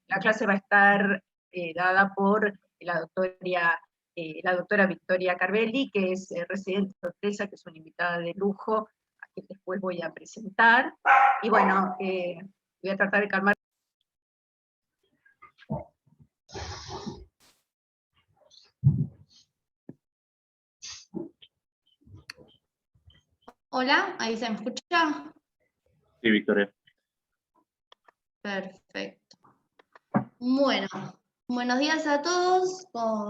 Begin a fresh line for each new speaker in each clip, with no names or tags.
La clase va a estar dada por la doctora Victoria Carvelli, que es residente de sorpresa, que es una invitada de lujo, a quien después voy a presentar. Y bueno, voy a tratar de calmar.
Hola, ¿ahí se me escucha?
Sí, Victoria.
Perfecto. Bueno, buenos días a todos.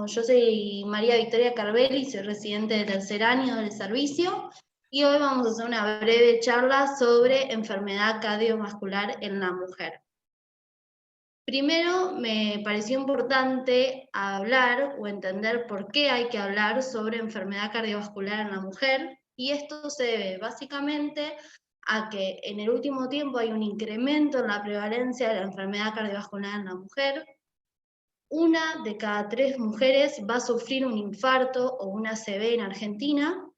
Yo soy María Victoria Carvelli, soy residente de tercer año del servicio y hoy vamos a hacer una breve charla sobre enfermedad cardiovascular en la mujer. Primero, me pareció importante hablar o entender por qué hay que hablar sobre enfermedad cardiovascular en la mujer, y esto se debe básicamente a que en el último tiempo hay un incremento en la prevalencia de la enfermedad cardiovascular en la mujer. 1 de cada 3 mujeres va a sufrir un infarto o una ACV en Argentina,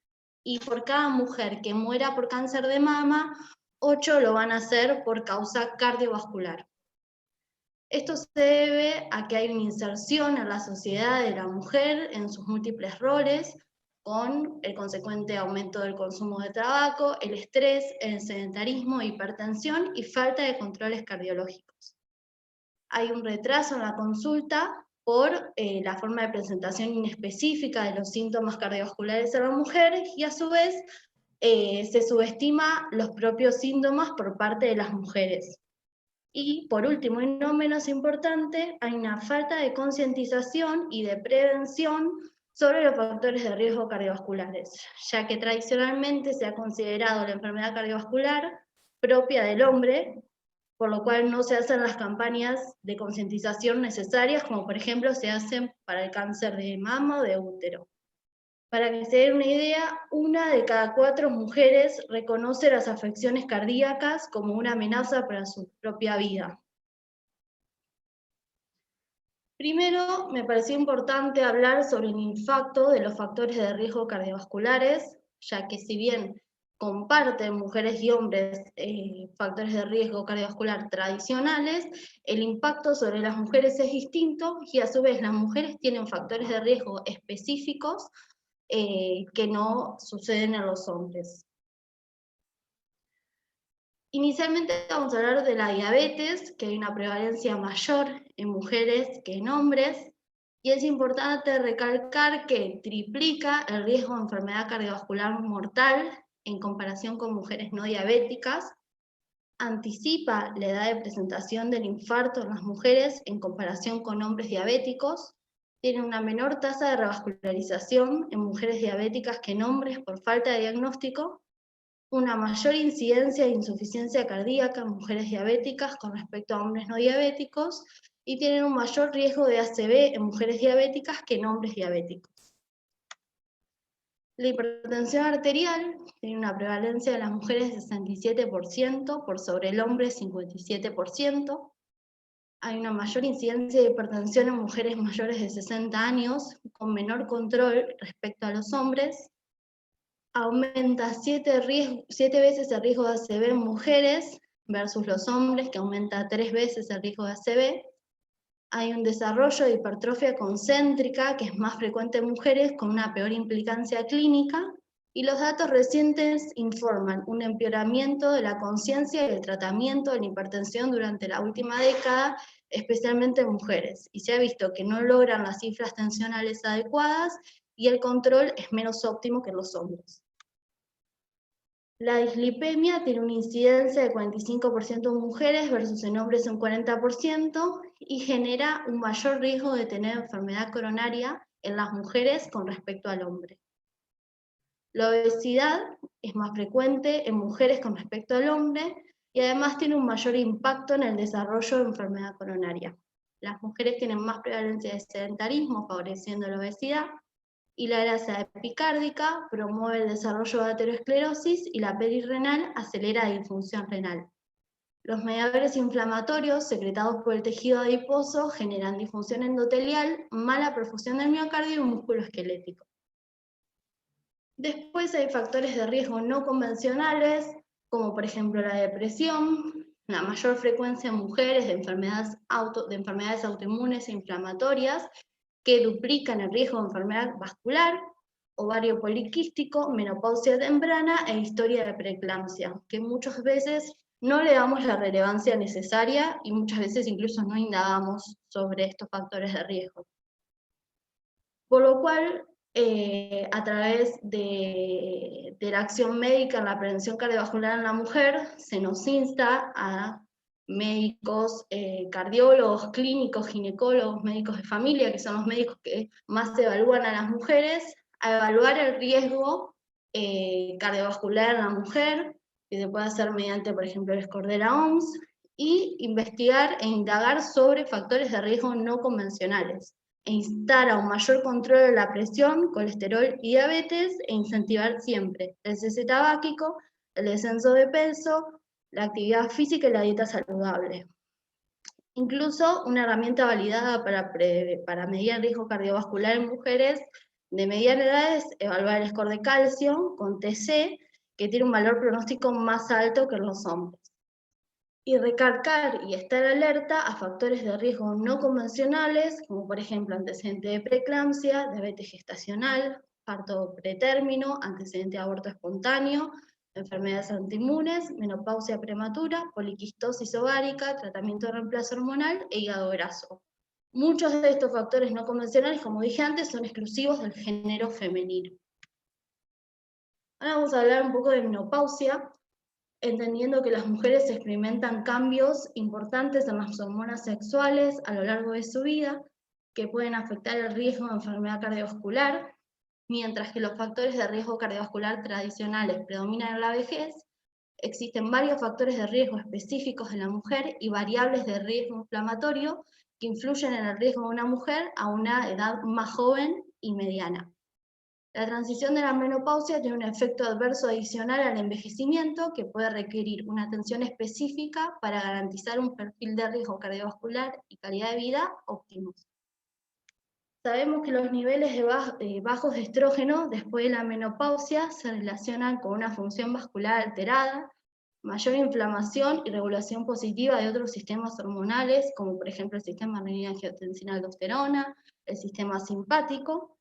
y por cada mujer que muera por cáncer de mama, 8 lo van a hacer por causa cardiovascular. Esto se debe a que hay una inserción en la sociedad de la mujer en sus múltiples roles, con el consecuente aumento del consumo de tabaco, el estrés, el sedentarismo, hipertensión y falta de controles cardiológicos. Hay un retraso en la consulta por la forma de presentación inespecífica de los síntomas cardiovasculares en la mujer, y a su vez se subestima los propios síntomas por parte de las mujeres. Y por último, y no menos importante, hay una falta de concientización y de prevención sobre los factores de riesgo cardiovasculares, ya que tradicionalmente se ha considerado la enfermedad cardiovascular propia del hombre, por lo cual no se hacen las campañas de concientización necesarias, como por ejemplo se hacen para el cáncer de mama o de útero. Para que se den una idea, 1 de cada 4 mujeres reconoce las afecciones cardíacas como una amenaza para su propia vida. Primero, me pareció importante hablar sobre el impacto de los factores de riesgo cardiovasculares, ya que si bien comparten mujeres y hombres factores de riesgo cardiovascular tradicionales, el impacto sobre las mujeres es distinto, y a su vez las mujeres tienen factores de riesgo específicos que no suceden en los hombres. Inicialmente vamos a hablar de la diabetes, que hay una prevalencia mayor en mujeres que en hombres, y es importante recalcar que triplica el riesgo de enfermedad cardiovascular mortal en comparación con mujeres no diabéticas, anticipa la edad de presentación del infarto en las mujeres en comparación con hombres diabéticos, tiene una menor tasa de revascularización en mujeres diabéticas que en hombres por falta de diagnóstico, una mayor incidencia de insuficiencia cardíaca en mujeres diabéticas con respecto a hombres no diabéticos, y tienen un mayor riesgo de ACV en mujeres diabéticas que en hombres diabéticos. La hipertensión arterial tiene una prevalencia de las mujeres de 67% por sobre el hombre 57%. Hay una mayor incidencia de hipertensión en mujeres mayores de 60 años, con menor control respecto a los hombres. Aumenta 7 veces el riesgo de ACV en mujeres versus los hombres, que aumenta 3 veces el riesgo de ACV. Hay un desarrollo de hipertrofia concéntrica, que es más frecuente en mujeres, con una peor implicancia clínica, y los datos recientes informan un empeoramiento de la conciencia y el tratamiento de la hipertensión durante la última década, especialmente en mujeres, y se ha visto que no logran las cifras tensionales adecuadas y el control es menos óptimo que en los hombres. La dislipemia tiene una incidencia de 45% en mujeres versus en hombres un 40%, y genera un mayor riesgo de tener enfermedad coronaria en las mujeres con respecto al hombre. La obesidad es más frecuente en mujeres con respecto al hombre, y además tiene un mayor impacto en el desarrollo de enfermedad coronaria. Las mujeres tienen más prevalencia de sedentarismo, favoreciendo la obesidad, y la grasa epicárdica promueve el desarrollo de aterosclerosis, y la perirrenal acelera la disfunción renal. Los mediadores inflamatorios secretados por el tejido adiposo generan disfunción endotelial, mala perfusión del miocardio y músculo esquelético. Después hay factores de riesgo no convencionales, como por ejemplo la depresión, la mayor frecuencia en mujeres de enfermedades autoinmunes e inflamatorias que duplican el riesgo de enfermedad vascular, ovario poliquístico, menopausia temprana e historia de preeclampsia, que muchas veces no le damos la relevancia necesaria y muchas veces incluso no indagamos sobre estos factores de riesgo. Por lo cual, a través de la acción médica en la prevención cardiovascular en la mujer, se nos insta a médicos, cardiólogos, clínicos, ginecólogos, médicos de familia, que son los médicos que más evalúan a las mujeres, a evaluar el riesgo cardiovascular en la mujer, que se puede hacer mediante, por ejemplo, el score de la OMS, y investigar e indagar sobre factores de riesgo no convencionales, e instar a un mayor control de la presión, colesterol y diabetes, e incentivar siempre el cese tabáquico, el descenso de peso, la actividad física y la dieta saludable. Incluso una herramienta validada para medir el riesgo cardiovascular en mujeres de mediana edad es evaluar el score de calcio con TC, que tiene un valor pronóstico más alto que en los hombres. Y recalcar y estar alerta a factores de riesgo no convencionales, como por ejemplo antecedente de preeclampsia, diabetes gestacional, parto pretérmino, antecedente de aborto espontáneo, enfermedades autoinmunes, menopausia prematura, poliquistosis ovárica, tratamiento de reemplazo hormonal e hígado graso. Muchos de estos factores no convencionales, como dije antes, son exclusivos del género femenino. Ahora vamos a hablar un poco de menopausia, entendiendo que las mujeres experimentan cambios importantes en las hormonas sexuales a lo largo de su vida, que pueden afectar el riesgo de enfermedad cardiovascular. Mientras que los factores de riesgo cardiovascular tradicionales predominan en la vejez, existen varios factores de riesgo específicos en la mujer y variables de riesgo inflamatorio que influyen en el riesgo de una mujer a una edad más joven y mediana. La transición de la menopausia tiene un efecto adverso adicional al envejecimiento que puede requerir una atención específica para garantizar un perfil de riesgo cardiovascular y calidad de vida óptimos. Sabemos que los niveles bajos de estrógeno después de la menopausia se relacionan con una función vascular alterada, mayor inflamación y regulación positiva de otros sistemas hormonales, como por ejemplo el sistema renina-angiotensina-aldosterona, el sistema simpático.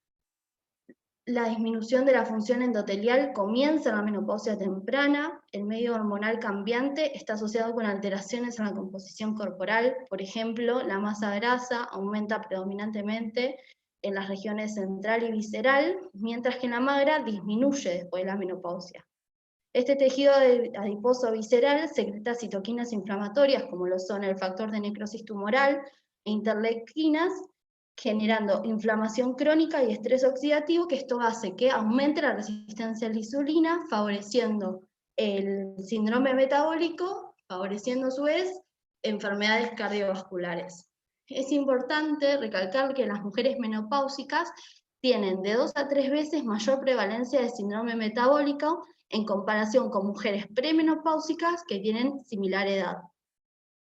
La disminución de la función endotelial comienza en la menopausia temprana, el medio hormonal cambiante está asociado con alteraciones en la composición corporal, por ejemplo, la masa grasa aumenta predominantemente en las regiones central y visceral, mientras que en la magra disminuye después de la menopausia. Este tejido adiposo visceral secreta citoquinas inflamatorias, como lo son el factor de necrosis tumoral e interleuquinas, generando inflamación crónica y estrés oxidativo, que esto hace que aumente la resistencia a la insulina, favoreciendo el síndrome metabólico, favoreciendo a su vez enfermedades cardiovasculares. Es importante recalcar que las mujeres menopáusicas tienen de 2 a 3 veces mayor prevalencia de síndrome metabólico en comparación con mujeres premenopáusicas que tienen similar edad.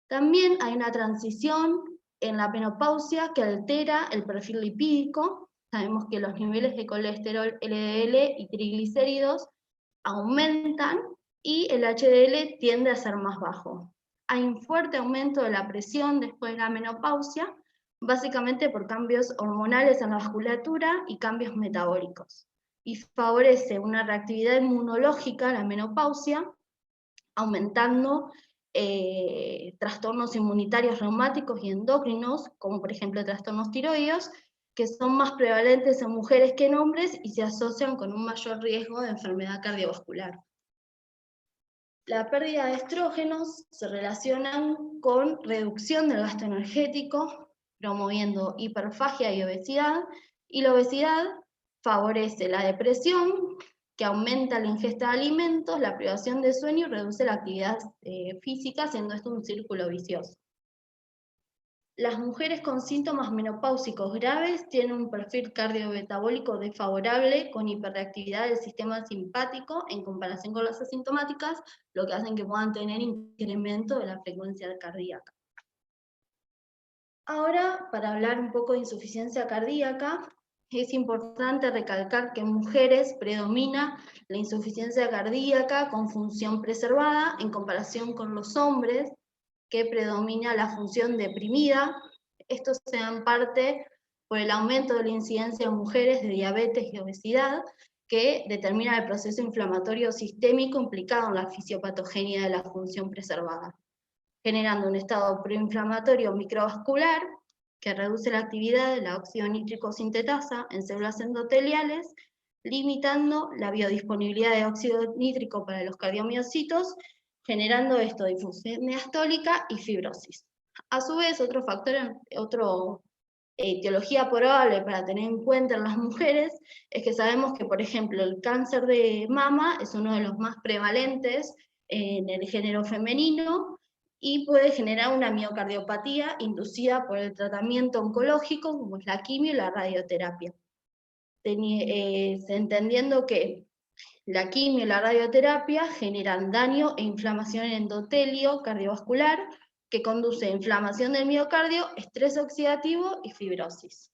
También hay una transición en la menopausia que altera el perfil lipídico. Sabemos que los niveles de colesterol LDL y triglicéridos aumentan y el HDL tiende a ser más bajo. Hay un fuerte aumento de la presión después de la menopausia, básicamente por cambios hormonales en la vasculatura y cambios metabólicos. Y favorece una reactividad inmunológica, la menopausia, aumentando trastornos inmunitarios reumáticos y endocrinos, como por ejemplo trastornos tiroideos, que son más prevalentes en mujeres que en hombres y se asocian con un mayor riesgo de enfermedad cardiovascular. La pérdida de estrógenos se relaciona con reducción del gasto energético, promoviendo hiperfagia y la obesidad favorece la depresión, que aumenta la ingesta de alimentos, la privación de sueño y reduce la actividad física, siendo esto un círculo vicioso. Las mujeres con síntomas menopáusicos graves tienen un perfil cardiometabólico desfavorable con hiperreactividad del sistema simpático en comparación con las asintomáticas, lo que hacen que puedan tener incremento de la frecuencia cardíaca. Ahora, para hablar un poco de insuficiencia cardíaca, es importante recalcar que en mujeres predomina la insuficiencia cardíaca con función preservada en comparación con los hombres, que predomina la función deprimida. Esto se da en parte por el aumento de la incidencia en mujeres de diabetes y obesidad, que determina el proceso inflamatorio sistémico implicado en la fisiopatogenia de la función preservada, generando un estado proinflamatorio microvascular que reduce la actividad de la óxido nítrico sintetasa en células endoteliales, limitando la biodisponibilidad de óxido nítrico para los cardiomiocitos, generando esto difusión diastólica y fibrosis. A su vez, otro factor, etiología probable para tener en cuenta en las mujeres es que sabemos que, por ejemplo, el cáncer de mama es uno de los más prevalentes en el género femenino y puede generar una miocardiopatía inducida por el tratamiento oncológico, como es la quimio y la radioterapia. Entendiendo que la quimio y la radioterapia generan daño e inflamación en endotelio cardiovascular, que conduce a inflamación del miocardio, estrés oxidativo y fibrosis.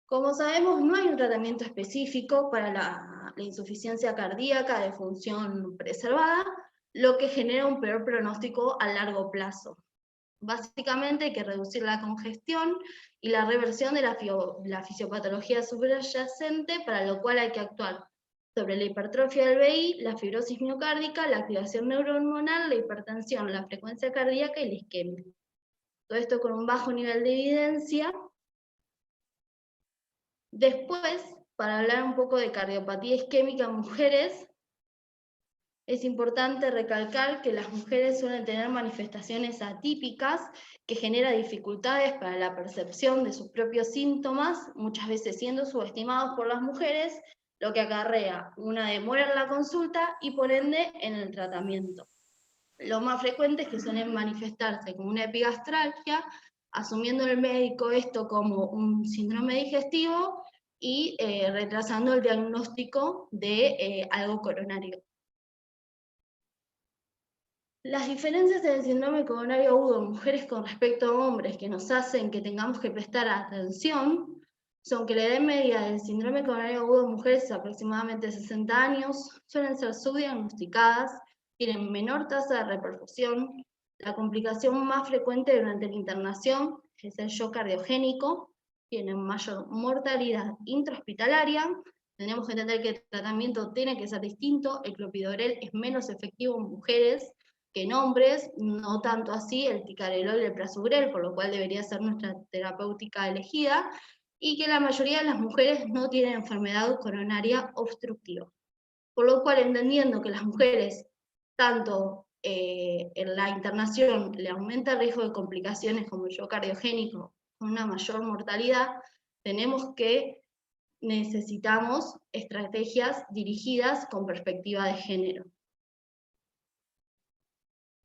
Como sabemos, no hay un tratamiento específico para la insuficiencia cardíaca de función preservada, lo que genera un peor pronóstico a largo plazo. Básicamente hay que reducir la congestión y la reversión de la fisiopatología subyacente, para lo cual hay que actuar sobre la hipertrofia del VI, la fibrosis miocárdica, la activación neurohormonal, la hipertensión, la frecuencia cardíaca y la isquemia. Todo esto con un bajo nivel de evidencia. Después, para hablar un poco de cardiopatía isquémica en mujeres, es importante recalcar que las mujeres suelen tener manifestaciones atípicas que generan dificultades para la percepción de sus propios síntomas, muchas veces siendo subestimados por las mujeres, lo que acarrea una demora en la consulta y por ende en el tratamiento. Lo más frecuente es que suelen manifestarse como una epigastralgia, asumiendo el médico esto como un síndrome digestivo y retrasando el diagnóstico de algo coronario. Las diferencias en el síndrome coronario agudo en mujeres con respecto a hombres que nos hacen que tengamos que prestar atención son que la edad media del síndrome coronario agudo en mujeres es aproximadamente 60 años, suelen ser subdiagnosticadas, tienen menor tasa de reperfusión, la complicación más frecuente durante la internación es el shock cardiogénico, tienen mayor mortalidad intrahospitalaria. Tenemos que entender que el tratamiento tiene que ser distinto, el clopidogrel es menos efectivo en mujeres que en hombres, no tanto así el ticagrelol y el prasugrel, por lo cual debería ser nuestra terapéutica elegida, y que la mayoría de las mujeres no tienen enfermedad coronaria obstructiva. Por lo cual, entendiendo que las mujeres, tanto en la internación, le aumenta el riesgo de complicaciones como el shock cardiogénico, con una mayor mortalidad, necesitamos estrategias dirigidas con perspectiva de género.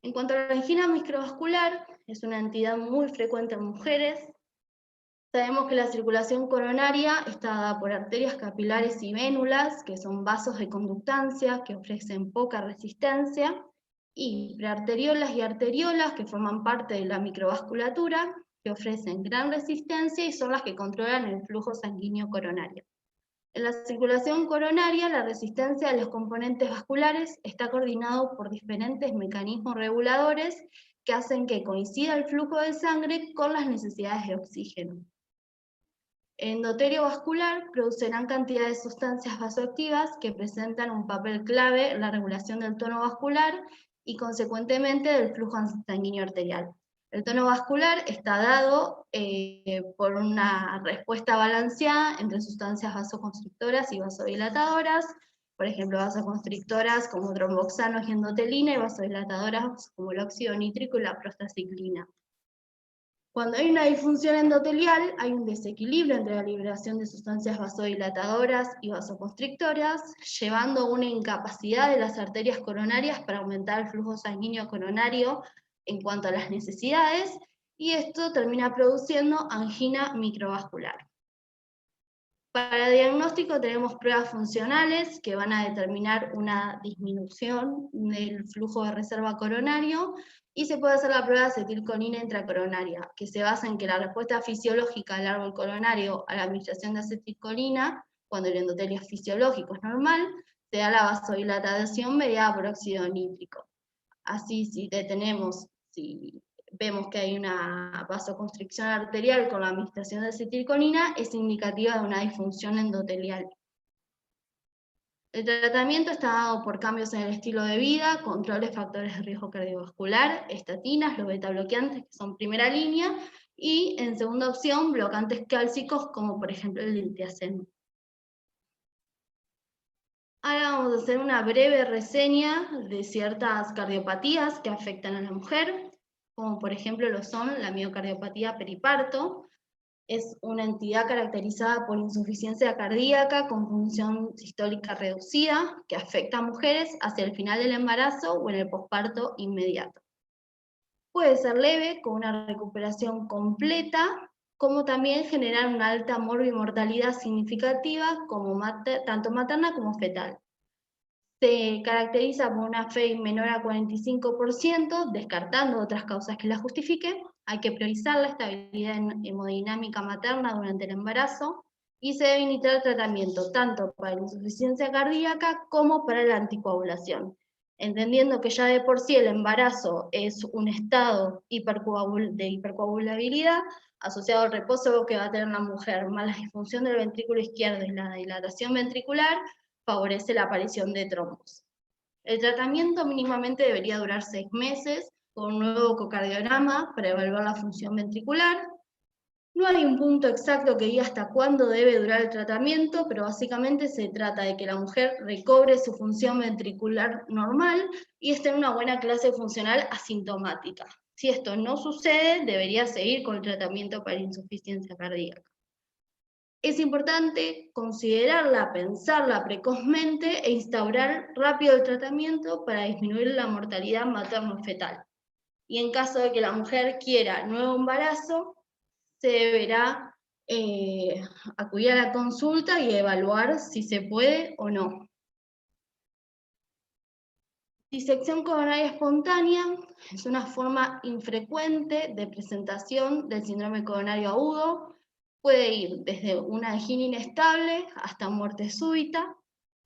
En cuanto a la angina microvascular, es una entidad muy frecuente en mujeres. Sabemos que la circulación coronaria está dada por arterias capilares y vénulas, que son vasos de conductancia que ofrecen poca resistencia, y prearteriolas y arteriolas, que forman parte de la microvasculatura, que ofrecen gran resistencia y son las que controlan el flujo sanguíneo coronario. En la circulación coronaria, la resistencia de los componentes vasculares está coordinado por diferentes mecanismos reguladores que hacen que coincida el flujo de sangre con las necesidades de oxígeno. El endotelio vascular produce gran cantidad de sustancias vasoactivas que presentan un papel clave en la regulación del tono vascular y consecuentemente del flujo sanguíneo arterial. El tono vascular está dado por una respuesta balanceada entre sustancias vasoconstrictoras y vasodilatadoras, por ejemplo, vasoconstrictoras como tromboxanos y endotelina, y vasodilatadoras como el óxido nítrico y la prostaciclina. Cuando hay una disfunción endotelial, hay un desequilibrio entre la liberación de sustancias vasodilatadoras y vasoconstrictoras, llevando a una incapacidad de las arterias coronarias para aumentar el flujo sanguíneo coronario en cuanto a las necesidades, y esto termina produciendo angina microvascular. Para el diagnóstico tenemos pruebas funcionales que van a determinar una disminución del flujo de reserva coronario, y se puede hacer la prueba de acetilcolina intracoronaria, que se basa en que la respuesta fisiológica del árbol coronario a la administración de acetilcolina, cuando el endotelio es fisiológico, es normal, se da la vasodilatación mediada por óxido nítrico. Así, si detenemos si vemos que hay una vasoconstricción arterial con la administración de acetilcolina, es indicativa de una disfunción endotelial. El tratamiento está dado por cambios en el estilo de vida, control de factores de riesgo cardiovascular, estatinas, los beta-bloqueantes, que son primera línea, y en segunda opción, blocantes cálcicos, como por ejemplo el litiazem. Ahora vamos a hacer una breve reseña de ciertas cardiopatías que afectan a la mujer, como por ejemplo lo son la miocardiopatía periparto. Es una entidad caracterizada por insuficiencia cardíaca con función sistólica reducida que afecta a mujeres hacia el final del embarazo o en el posparto inmediato. Puede ser leve, con una recuperación completa, como también generar una alta morbimortalidad significativa, como tanto materna como fetal. Se caracteriza por una FEI menor a 45%, descartando otras causas que la justifiquen. Hay que priorizar la estabilidad hemodinámica materna durante el embarazo y se debe iniciar tratamiento tanto para la insuficiencia cardíaca como para la anticoagulación, entendiendo que ya de por sí el embarazo es un estado de hipercoagulabilidad asociado al reposo que va a tener la mujer, más la disfunción del ventrículo izquierdo y la dilatación ventricular, favorece la aparición de trombos. El tratamiento mínimamente debería durar 6 meses, con un nuevo ecocardiograma para evaluar la función ventricular. No hay un punto exacto que diga hasta cuándo debe durar el tratamiento, pero básicamente se trata de que la mujer recobre su función ventricular normal y esté en una buena clase funcional asintomática. Si esto no sucede, debería seguir con el tratamiento para insuficiencia cardíaca. Es importante considerarla, pensarla precozmente e instaurar rápido el tratamiento para disminuir la mortalidad materno-fetal. Y en caso de que la mujer quiera nuevo embarazo, se deberá acudir a la consulta y evaluar si se puede o no. Disección coronaria espontánea es una forma infrecuente de presentación del síndrome coronario agudo. Puede ir desde una angina inestable hasta muerte súbita.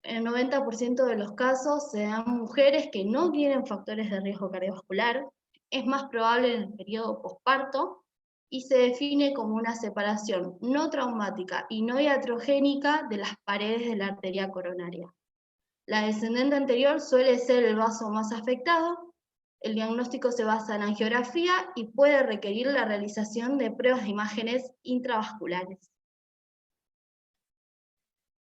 En el 90% de los casos se dan mujeres que no tienen factores de riesgo cardiovascular. Es más probable en el periodo posparto y se define como una separación no traumática y no iatrogénica de las paredes de la arteria coronaria. La descendente anterior suele ser el vaso más afectado. El diagnóstico se basa en angiografía y puede requerir la realización de pruebas de imágenes intravasculares.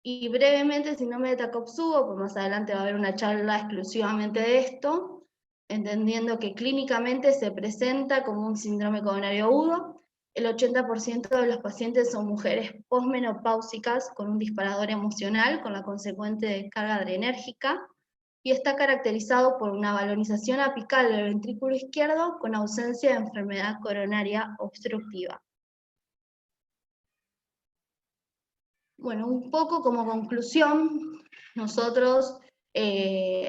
Y brevemente, síndrome de Takotsubo, pues más adelante va a haber una charla exclusivamente de esto, entendiendo que clínicamente se presenta como un síndrome coronario agudo. El 80% de los pacientes son mujeres posmenopáusicas con un disparador emocional, con la consecuente descarga adrenérgica, y está caracterizado por una valorización apical del ventrículo izquierdo con ausencia de enfermedad coronaria obstructiva. Bueno, un poco como conclusión, nosotros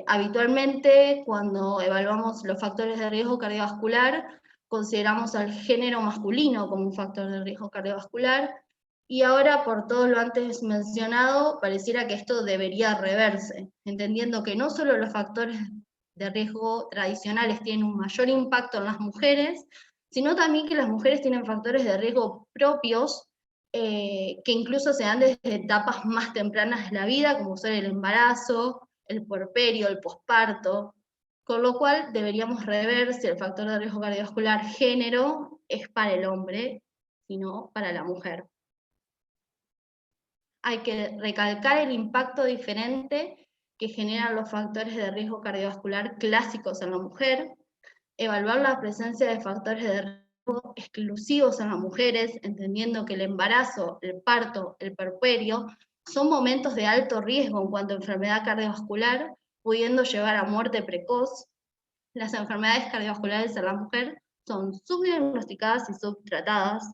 habitualmente cuando evaluamos los factores de riesgo cardiovascular, consideramos al género masculino como un factor de riesgo cardiovascular, y ahora por todo lo antes mencionado, pareciera que esto debería reverse, entendiendo que no solo los factores de riesgo tradicionales tienen un mayor impacto en las mujeres, sino también que las mujeres tienen factores de riesgo propios que incluso se dan desde etapas más tempranas de la vida, como son el embarazo, el puerperio, el posparto, con lo cual deberíamos rever si el factor de riesgo cardiovascular género es para el hombre, y no para la mujer. Hay que recalcar el impacto diferente que generan los factores de riesgo cardiovascular clásicos en la mujer, evaluar la presencia de factores de riesgo exclusivos en las mujeres, entendiendo que el embarazo, el parto, el puerperio son momentos de alto riesgo en cuanto a enfermedad cardiovascular, pudiendo llevar a muerte precoz. Las enfermedades cardiovasculares en la mujer son subdiagnosticadas y subtratadas.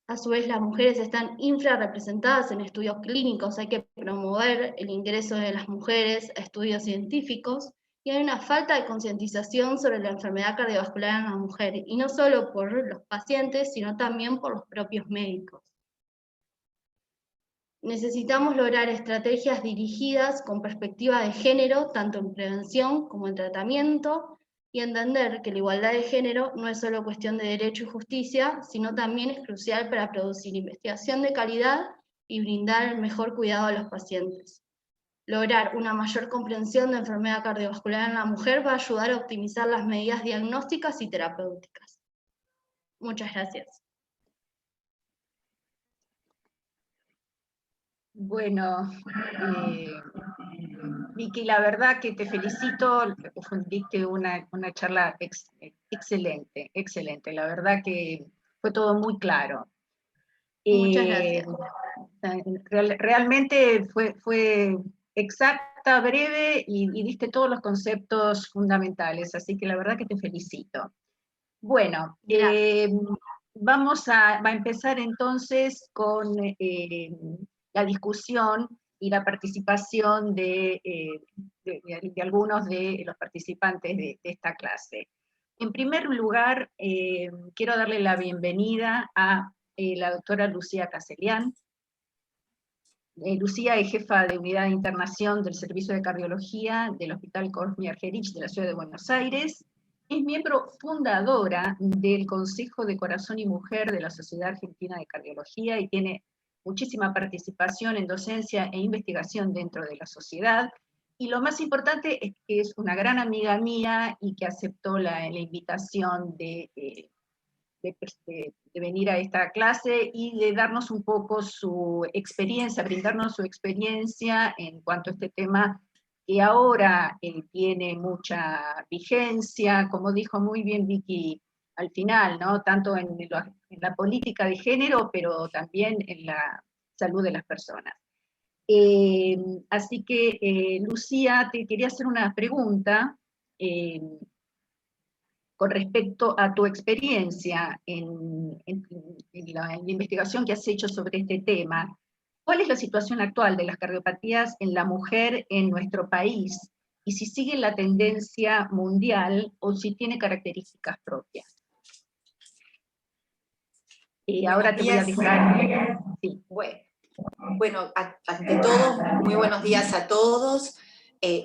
A su vez, las mujeres están infrarrepresentadas en estudios clínicos, hay que promover el ingreso de las mujeres a estudios científicos, y hay una falta de concientización sobre la enfermedad cardiovascular en la mujer, y no solo por los pacientes, sino también por los propios médicos. Necesitamos lograr estrategias dirigidas con perspectiva de género, tanto en prevención como en tratamiento. y entender que la igualdad de género no es solo cuestión de derecho y justicia, sino también es crucial para producir investigación de calidad y brindar el mejor cuidado a los pacientes. Lograr una mayor comprensión de enfermedad cardiovascular en la mujer va a ayudar a optimizar las medidas diagnósticas y terapéuticas. Muchas gracias.
Bueno, Vicky, la verdad que te felicito, diste una charla excelente, excelente, la verdad que fue todo muy claro.
Muchas gracias.
Realmente fue exacta, breve y diste todos los conceptos fundamentales, así que la verdad que te felicito. Bueno, va a empezar entonces con la discusión y la participación de algunos de los participantes de esta clase. En primer lugar, quiero darle la bienvenida a la doctora Lucía Caselián. Lucía es jefa de unidad de internación del Servicio de Cardiología del Hospital Cosme Argerich de la Ciudad de Buenos Aires. Es miembro fundadora del Consejo de Corazón y Mujer de la Sociedad Argentina de Cardiología y tiene muchísima participación en docencia e investigación dentro de la sociedad. Y lo más importante es que es una gran amiga mía y que aceptó la invitación de venir a esta clase y de darnos un poco su experiencia, brindarnos su experiencia en cuanto a este tema que ahora tiene mucha vigencia, como dijo muy bien Vicky al final, ¿no? Tanto en la política de género, pero también en la salud de las personas. Así que, Lucía, te quería hacer una pregunta con respecto a tu experiencia en la investigación que has hecho sobre este tema. ¿Cuál es la situación actual de las cardiopatías en la mujer en nuestro país? Y si sigue la tendencia mundial o si tiene características propias. Y ahora te voy a dejar. Sí.
Bueno, ante todo, muy buenos días a todos.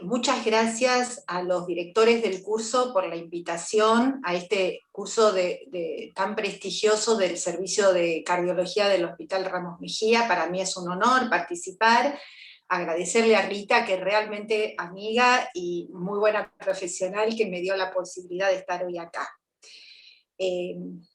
Muchas gracias a los directores del curso por la invitación a este curso tan prestigioso del Servicio de Cardiología del Hospital Ramos Mejía. Para mí es un honor participar. Agradecerle a Rita, que es realmente amiga y muy buena profesional, que me dio la posibilidad de estar hoy acá.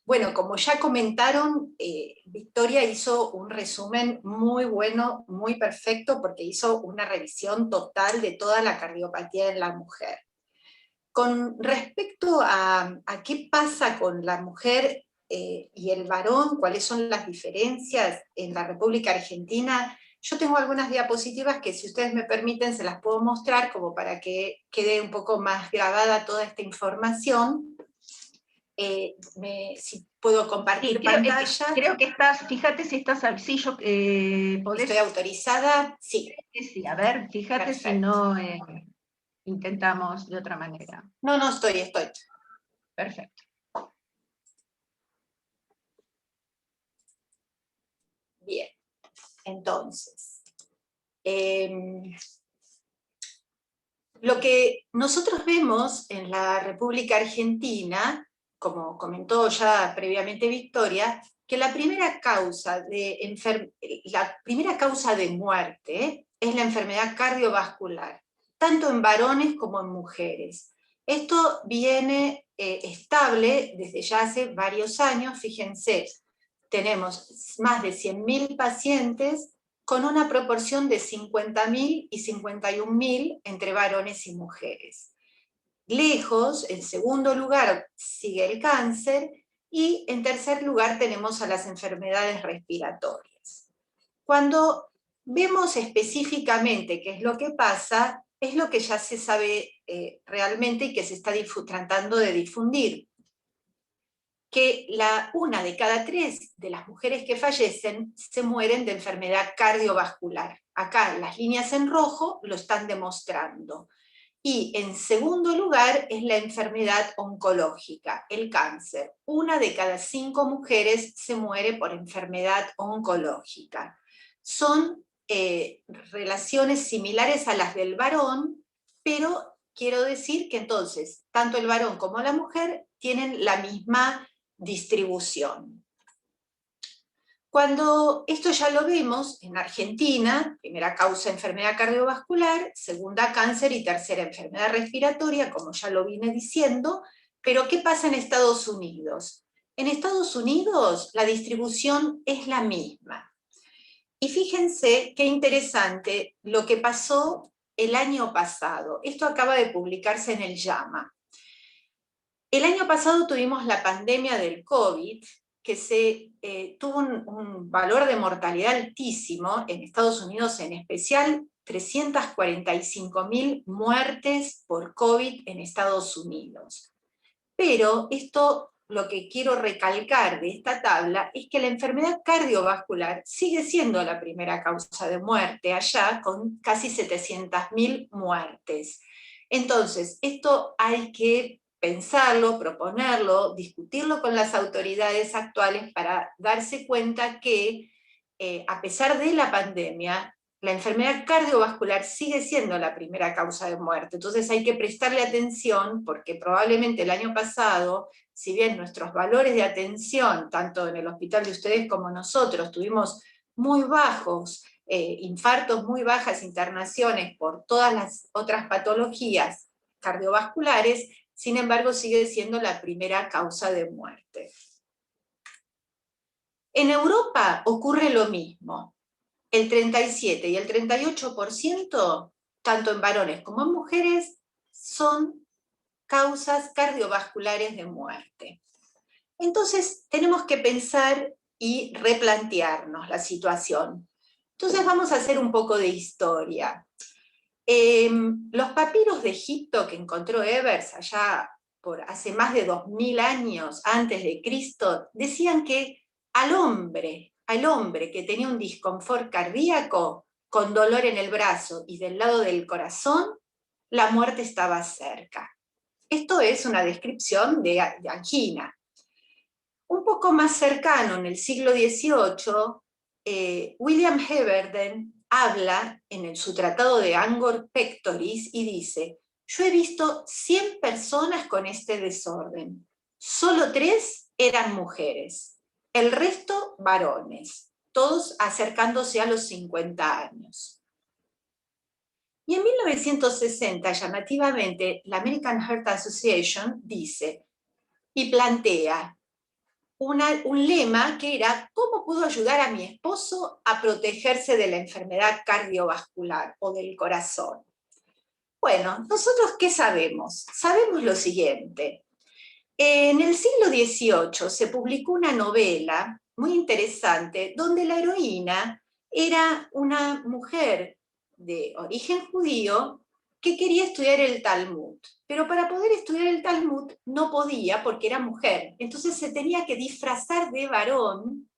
Bueno, como ya comentaron, Victoria hizo un resumen muy bueno, muy perfecto, porque hizo una revisión total de toda la cardiopatía en la mujer. Con respecto a qué pasa con la mujer y el varón, cuáles son las diferencias en la República Argentina, yo tengo algunas diapositivas que, si ustedes me permiten, se las puedo mostrar como para que quede un poco más grabada toda esta información. Si puedo compartir pantalla.
Creo que estás, fíjate si estás, sí, yo, ¿podés?
¿Estoy autorizada? Sí.
Sí, a ver, fíjate. Perfecto. Si no intentamos de otra manera.
No, estoy.
Perfecto.
Bien, entonces, lo que nosotros vemos en la República Argentina, como comentó ya previamente Victoria, que la primera causa de muerte es la enfermedad cardiovascular, tanto en varones como en mujeres. Esto viene estable desde ya hace varios años. Fíjense, tenemos más de 100.000 pacientes con una proporción de 50.000 y 51.000 entre varones y mujeres. Lejos, en segundo lugar, sigue el cáncer, y en tercer lugar tenemos a las enfermedades respiratorias. Cuando vemos específicamente qué es lo que pasa, es lo que ya se sabe realmente y que se está tratando de difundir, que una de cada 3 de las mujeres que fallecen se mueren de enfermedad cardiovascular. Acá las líneas en rojo lo están demostrando. Y en segundo lugar es la enfermedad oncológica, el cáncer. 1 de cada 5 mujeres se muere por enfermedad oncológica. Son relaciones similares a las del varón, pero quiero decir que entonces tanto el varón como la mujer tienen la misma distribución. Cuando esto ya lo vemos en Argentina, primera causa enfermedad cardiovascular, segunda cáncer y tercera enfermedad respiratoria, como ya lo vine diciendo, pero ¿qué pasa en Estados Unidos? En Estados Unidos la distribución es la misma. Y fíjense qué interesante lo que pasó el año pasado. Esto acaba de publicarse en el JAMA. El año pasado tuvimos la pandemia del COVID, que tuvo un valor de mortalidad altísimo, en Estados Unidos en especial, 345.000 muertes por COVID en Estados Unidos. Pero esto, lo que quiero recalcar de esta tabla, es que la enfermedad cardiovascular sigue siendo la primera causa de muerte allá, con casi 700.000 muertes. Entonces, esto hay que pensarlo, proponerlo, discutirlo con las autoridades actuales para darse cuenta que, a pesar de la pandemia, la enfermedad cardiovascular sigue siendo la primera causa de muerte. Entonces hay que prestarle atención, porque probablemente el año pasado, si bien nuestros valores de atención, tanto en el hospital de ustedes como nosotros, tuvimos muy bajos, infartos, muy bajas internaciones por todas las otras patologías cardiovasculares, sin embargo sigue siendo la primera causa de muerte. En Europa ocurre lo mismo. El 37 y el 38%, tanto en varones como en mujeres, son causas cardiovasculares de muerte. Entonces tenemos que pensar y replantearnos la situación. Entonces vamos a hacer un poco de historia. Los papiros de Egipto que encontró Evers allá por hace más de 2000 años antes de Cristo, decían que al hombre que tenía un disconfort cardíaco, con dolor en el brazo y del lado del corazón, la muerte estaba cerca. Esto es una descripción de angina. Un poco más cercano, en el siglo XVIII, William Heberden habla en su tratado de Angor Pectoris y dice: yo he visto 100 personas con este desorden, solo 3 eran mujeres, el resto varones, todos acercándose a los 50 años. Y en 1960, llamativamente, la American Heart Association dice y plantea un lema que era: ¿cómo puedo ayudar a mi esposo a protegerse de la enfermedad cardiovascular o del corazón? Bueno, ¿nosotros qué sabemos? Sabemos lo siguiente. En el siglo XVIII se publicó una novela muy interesante donde la heroína era una mujer de origen judío que quería estudiar el Talmud, pero para poder estudiar el Talmud no podía porque era mujer, entonces se tenía que disfrazar de varón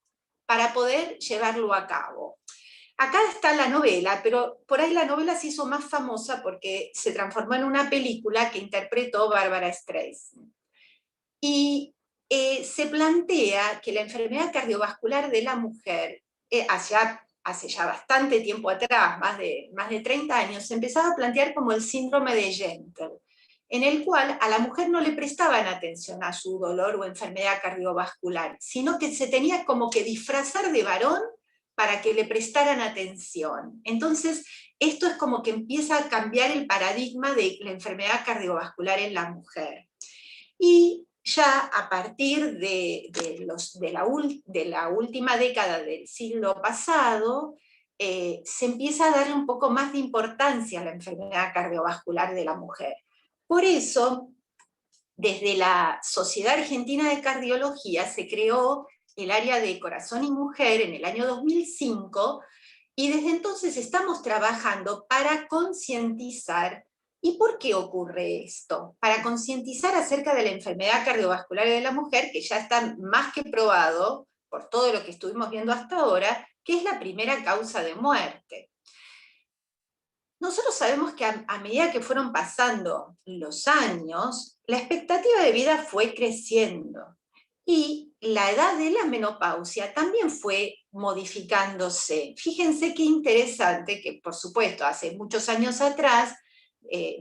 para poder llevarlo a cabo. Acá está la novela, pero por ahí la novela se hizo más famosa porque se transformó en una película que interpretó Bárbara Streisand. Y se plantea que la enfermedad cardiovascular de la mujer, hace ya bastante tiempo atrás, más de 30 años, se empezaba a plantear como el síndrome de Gentle, en el cual a la mujer no le prestaban atención a su dolor o enfermedad cardiovascular, sino que se tenía como que disfrazar de varón para que le prestaran atención. Entonces, esto es como que empieza a cambiar el paradigma de la enfermedad cardiovascular en la mujer. Y ya a partir de la última década del siglo pasado, se empieza a darle un poco más de importancia a la enfermedad cardiovascular de la mujer. Por eso, desde la Sociedad Argentina de Cardiología se creó el área de corazón y mujer en el año 2005, y desde entonces estamos trabajando para concientizar. ¿Y por qué ocurre esto? Para concientizar acerca de la enfermedad cardiovascular de la mujer, que ya está más que probado, por todo lo que estuvimos viendo hasta ahora, que es la primera causa de muerte. Nosotros sabemos que a medida que fueron pasando los años, la expectativa de vida fue creciendo. Y la edad de la menopausia también fue modificándose. Fíjense qué interesante que, por supuesto, hace muchos años atrás,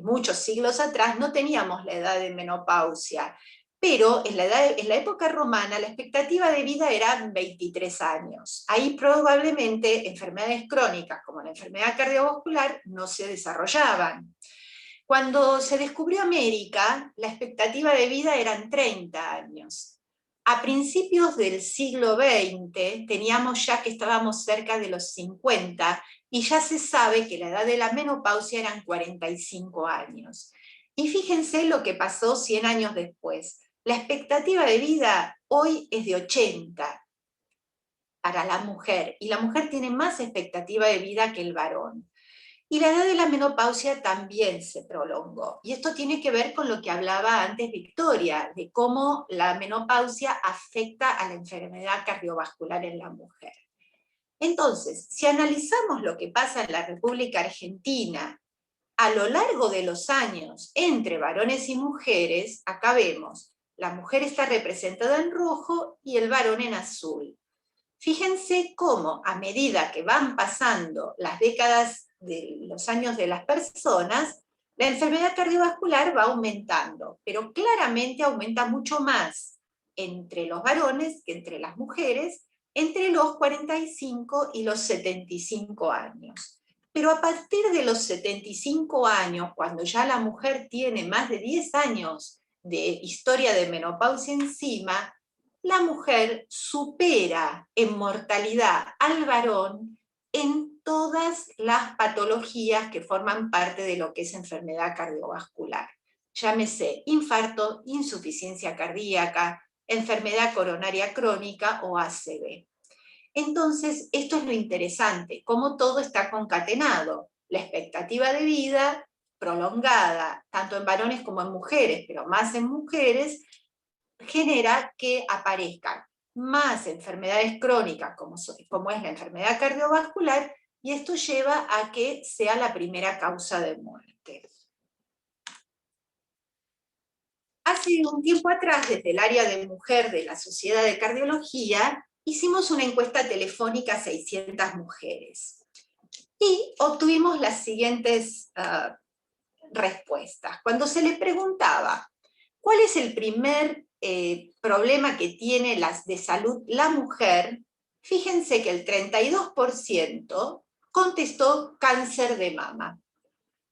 muchos siglos atrás, no teníamos la edad de menopausia, pero en la época romana la expectativa de vida era 23 años. Ahí probablemente enfermedades crónicas como la enfermedad cardiovascular no se desarrollaban. Cuando se descubrió América, la expectativa de vida eran 30 años. A principios del siglo XX teníamos ya que estábamos cerca de los 50 y ya se sabe que la edad de la menopausia eran 45 años. Y fíjense lo que pasó 100 años después. La expectativa de vida hoy es de 80 para la mujer, y la mujer tiene más expectativa de vida que el varón. Y la edad de la menopausia también se prolongó. Y esto tiene que ver con lo que hablaba antes Victoria, de cómo la menopausia afecta a la enfermedad cardiovascular en la mujer. Entonces, si analizamos lo que pasa en la República Argentina a lo largo de los años entre varones y mujeres, acá vemos, la mujer está representada en rojo y el varón en azul. Fíjense cómo a medida que van pasando las décadas de los años de las personas, la enfermedad cardiovascular va aumentando, pero claramente aumenta mucho más entre los varones que entre las mujeres, entre los 45 y los 75 años. Pero a partir de los 75 años, cuando ya la mujer tiene más de 10 años de historia de menopausia encima, la mujer supera en mortalidad al varón en todas las patologías que forman parte de lo que es enfermedad cardiovascular. Llámese infarto, insuficiencia cardíaca, enfermedad coronaria crónica o ACV. Entonces, esto es lo interesante, cómo todo está concatenado. La expectativa de vida prolongada, tanto en varones como en mujeres, pero más en mujeres, genera que aparezcan más enfermedades crónicas como es la enfermedad cardiovascular, y esto lleva a que sea la primera causa de muerte. Hace un tiempo atrás, desde el área de mujer de la Sociedad de Cardiología, hicimos una encuesta telefónica a 600 mujeres y obtuvimos las siguientes respuestas. Cuando se les preguntaba cuál es el primer problema que tiene de salud la mujer, fíjense que el 32% contestó cáncer de mama.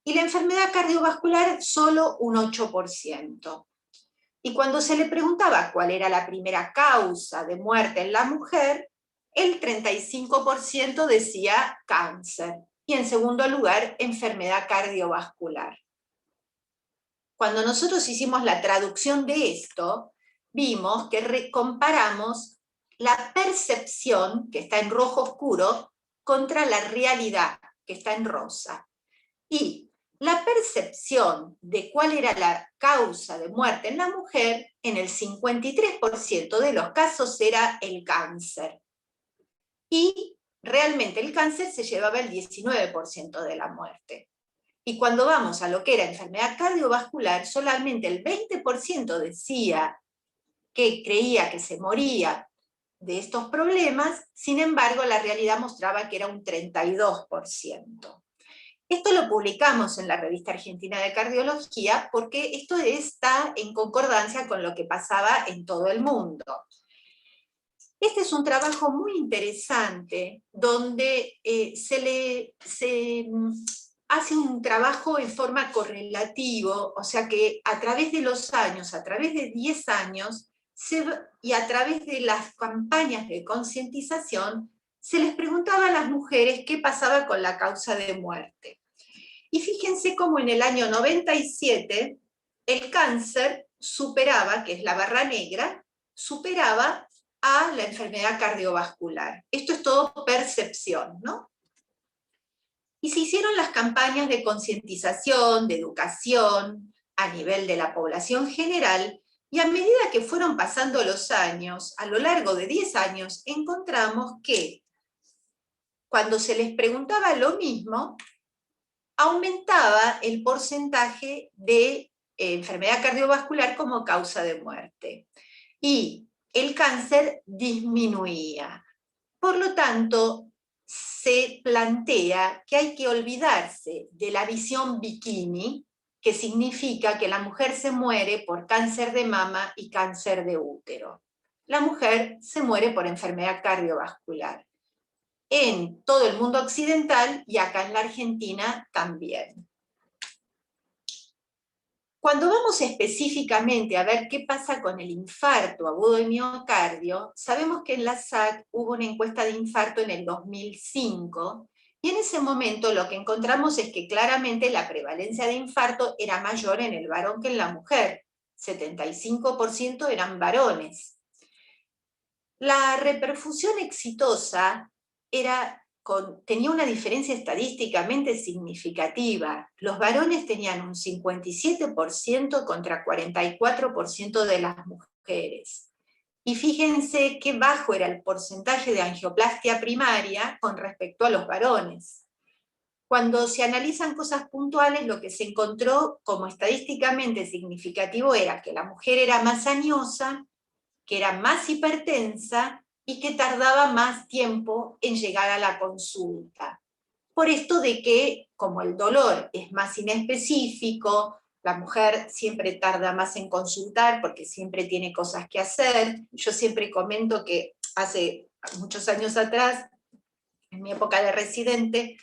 Y la enfermedad cardiovascular solo un 8%. Y cuando se le preguntaba cuál era la primera causa de muerte en la mujer, el 35% decía cáncer. Y en segundo lugar, enfermedad cardiovascular. Cuando nosotros hicimos la traducción de esto, vimos que comparamos la percepción, que está en rojo oscuro, contra la realidad, que está en rosa. Y la percepción de cuál era la causa de muerte en la mujer, en el 53% de los casos era el cáncer. Y realmente el cáncer se llevaba el 19% de la muerte. Y cuando vamos a lo que era enfermedad cardiovascular, solamente el 20% decía que creía que se moría de estos problemas, sin embargo la realidad mostraba que era un 32%. Esto lo publicamos en la Revista Argentina de Cardiología porque esto está en concordancia con lo que pasaba en todo el mundo. Este es un trabajo muy interesante donde se hace un trabajo en forma correlativo, o sea que a través de los años, a través de 10 años, y a través de las campañas de concientización, se les preguntaba a las mujeres qué pasaba con la causa de muerte. Y fíjense cómo en el año 97 el cáncer superaba, que es la barra negra, superaba a la enfermedad cardiovascular. Esto es todo percepción, ¿no? Y se hicieron las campañas de concientización, de educación, a nivel de la población general, y a medida que fueron pasando los años, a lo largo de 10 años, encontramos que cuando se les preguntaba lo mismo, aumentaba el porcentaje de enfermedad cardiovascular como causa de muerte. Y el cáncer disminuía. Por lo tanto, se plantea que hay que olvidarse de la visión bikini, que significa que la mujer se muere por cáncer de mama y cáncer de útero. La mujer se muere por enfermedad cardiovascular. En todo el mundo occidental y acá en la Argentina también. Cuando vamos específicamente a ver qué pasa con el infarto agudo de miocardio, sabemos que en la SAC hubo una encuesta de infarto en el 2005, y en ese momento lo que encontramos es que claramente la prevalencia de infarto era mayor en el varón que en la mujer. 75% eran varones. La reperfusión exitosa tenía una diferencia estadísticamente significativa. Los varones tenían un 57% contra 44% de las mujeres. Y fíjense qué bajo era el porcentaje de angioplastia primaria con respecto a los varones. Cuando se analizan cosas puntuales, lo que se encontró como estadísticamente significativo era que la mujer era más añosa, que era más hipertensa y que tardaba más tiempo en llegar a la consulta. Por esto de que, como el dolor es más inespecífico, la mujer siempre tarda más en consultar porque siempre tiene cosas que hacer. Yo siempre comento que hace muchos años atrás, en mi época de residente,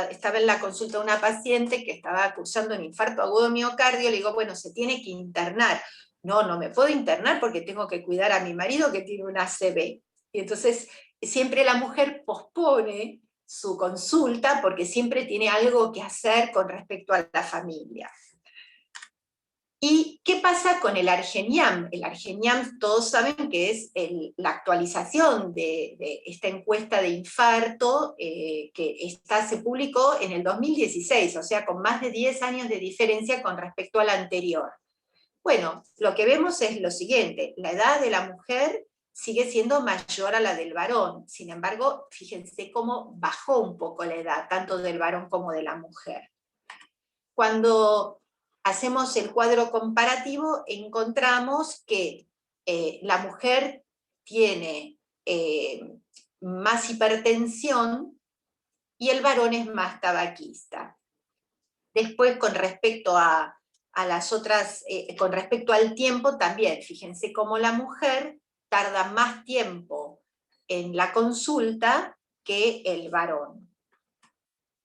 estaba en la consulta de una paciente que estaba cursando un infarto agudo de miocardio. Le digo, bueno, se tiene que internar. No me puedo internar porque tengo que cuidar a mi marido que tiene una ACV. Y entonces siempre la mujer pospone su consulta porque siempre tiene algo que hacer con respecto a la familia. ¿Y qué pasa con el Argeniam? El Argeniam todos saben que es la actualización de esta encuesta de infarto que se publicó en el 2016, o sea, con más de 10 años de diferencia con respecto a la anterior. Bueno, lo que vemos es lo siguiente: la edad de la mujer sigue siendo mayor a la del varón, sin embargo, fíjense cómo bajó un poco la edad, tanto del varón como de la mujer. Cuando hacemos el cuadro comparativo, encontramos que la mujer tiene más hipertensión y el varón es más tabaquista. Después, con respecto a las otras, con respecto al tiempo también, fíjense cómo la mujer tarda más tiempo en la consulta que el varón.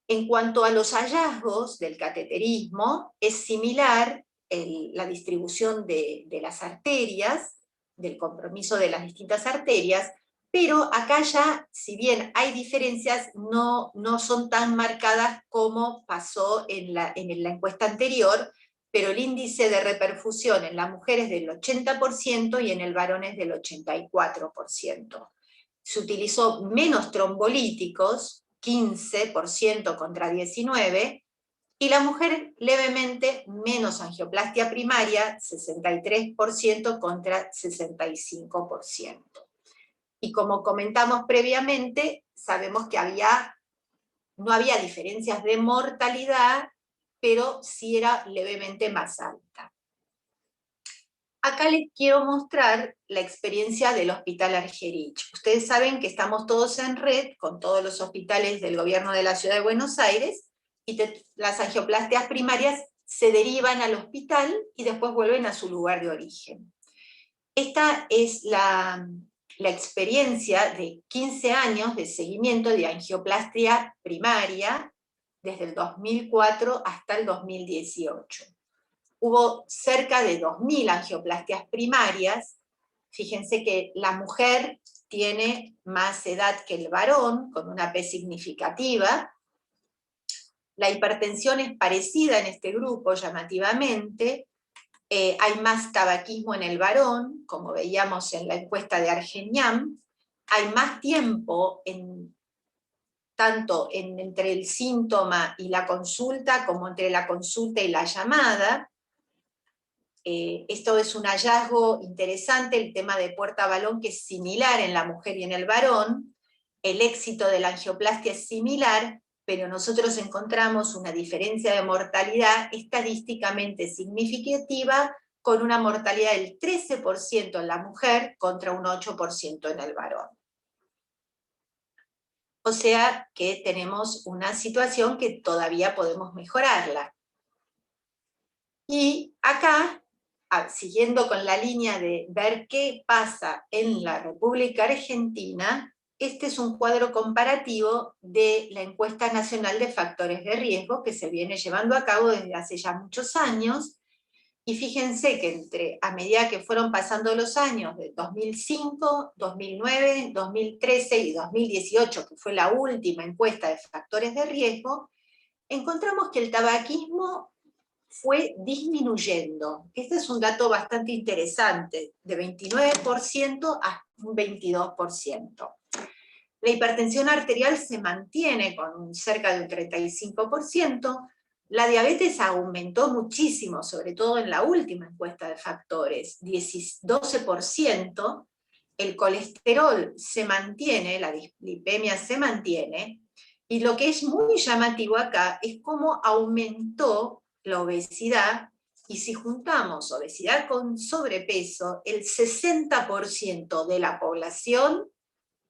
En cuanto a los hallazgos del cateterismo, es similar la distribución de las arterias, del compromiso de las distintas arterias, pero acá ya, si bien hay diferencias, no son tan marcadas como pasó en la encuesta anterior, pero el índice de reperfusión en la mujer es del 80% y en el varón es del 84%. Se utilizó menos trombolíticos, 15% contra 19%, y la mujer levemente menos angioplastia primaria, 63% contra 65%. Y como comentamos previamente, sabemos que no había diferencias de mortalidad, pero sí era levemente más alta. Acá les quiero mostrar la experiencia del Hospital Argerich. Ustedes saben que estamos todos en red con todos los hospitales del gobierno de la Ciudad de Buenos Aires, y las angioplastias primarias se derivan al hospital y después vuelven a su lugar de origen. Esta es la experiencia de 15 años de seguimiento de angioplastia primaria desde el 2004 hasta el 2018. Hubo cerca de 2.000 angioplastias primarias. Fíjense que la mujer tiene más edad que el varón, con una P significativa. La hipertensión es parecida en este grupo, llamativamente. Hay más tabaquismo en el varón, como veíamos en la encuesta de Argeniam. Hay más tiempo tanto entre el síntoma y la consulta, como entre la consulta y la llamada. Esto es un hallazgo interesante, el tema de puerta-balón, que es similar en la mujer y en el varón. El éxito de la angioplastia es similar, pero nosotros encontramos una diferencia de mortalidad estadísticamente significativa, con una mortalidad del 13% en la mujer contra un 8% en el varón. O sea que tenemos una situación que todavía podemos mejorarla. Y acá, siguiendo con la línea de ver qué pasa en la República Argentina, este es un cuadro comparativo de la Encuesta Nacional de Factores de Riesgo que se viene llevando a cabo desde hace ya muchos años. Y fíjense que a medida que fueron pasando los años de 2005, 2009, 2013 y 2018, que fue la última encuesta de factores de riesgo, encontramos que el tabaquismo fue disminuyendo. Este es un dato bastante interesante, de 29% a un 22%. La hipertensión arterial se mantiene con cerca de un 35%, la diabetes aumentó muchísimo, sobre todo en la última encuesta de factores, 12%, el colesterol se mantiene, la dislipemia se mantiene, y lo que es muy llamativo acá es cómo aumentó la obesidad, y si juntamos obesidad con sobrepeso, el 60% de la población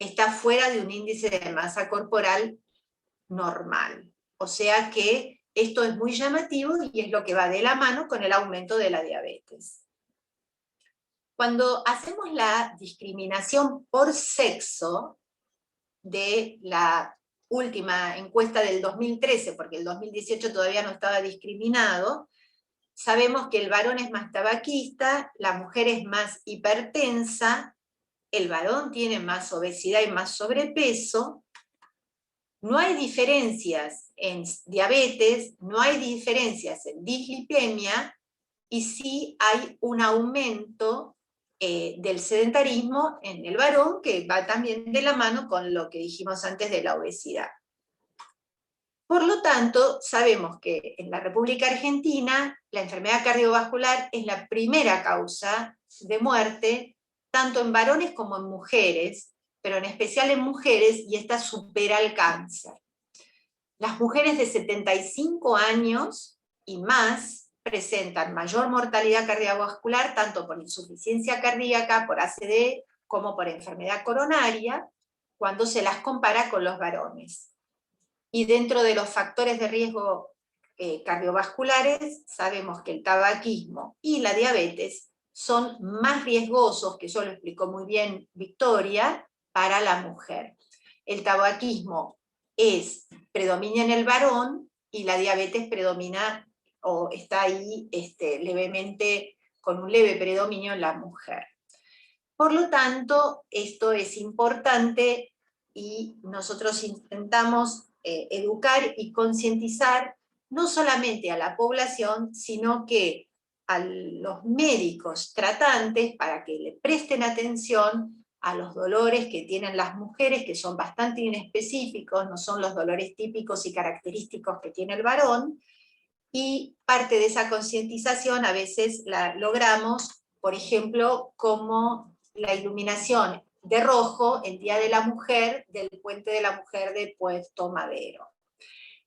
está fuera de un índice de masa corporal normal. O sea que esto es muy llamativo y es lo que va de la mano con el aumento de la diabetes. Cuando hacemos la discriminación por sexo de la última encuesta del 2013, porque el 2018 todavía no estaba discriminado, sabemos que el varón es más tabaquista, la mujer es más hipertensa, el varón tiene más obesidad y más sobrepeso. No hay diferencias en diabetes, no hay diferencias en dislipemia, y sí hay un aumento del sedentarismo en el varón, que va también de la mano con lo que dijimos antes de la obesidad. Por lo tanto, sabemos que en la República Argentina la enfermedad cardiovascular es la primera causa de muerte, tanto en varones como en mujeres, pero en especial en mujeres, y esta supera el cáncer. Las mujeres de 75 años y más presentan mayor mortalidad cardiovascular, tanto por insuficiencia cardíaca, por ACD, como por enfermedad coronaria, cuando se las compara con los varones. Y dentro de los factores de riesgo cardiovasculares, sabemos que el tabaquismo y la diabetes son más riesgosos, que eso lo explicó muy bien Victoria, para la mujer. El tabaquismo predomina en el varón y la diabetes predomina o está ahí levemente, con un leve predominio en la mujer. Por lo tanto, esto es importante y nosotros intentamos educar y concientizar no solamente a la población, sino que a los médicos tratantes para que le presten atención a los dolores que tienen las mujeres, que son bastante inespecíficos, no son los dolores típicos y característicos que tiene el varón, y parte de esa concientización a veces la logramos, por ejemplo, como la iluminación de rojo el Día de la Mujer del Puente de la Mujer de Puerto Madero.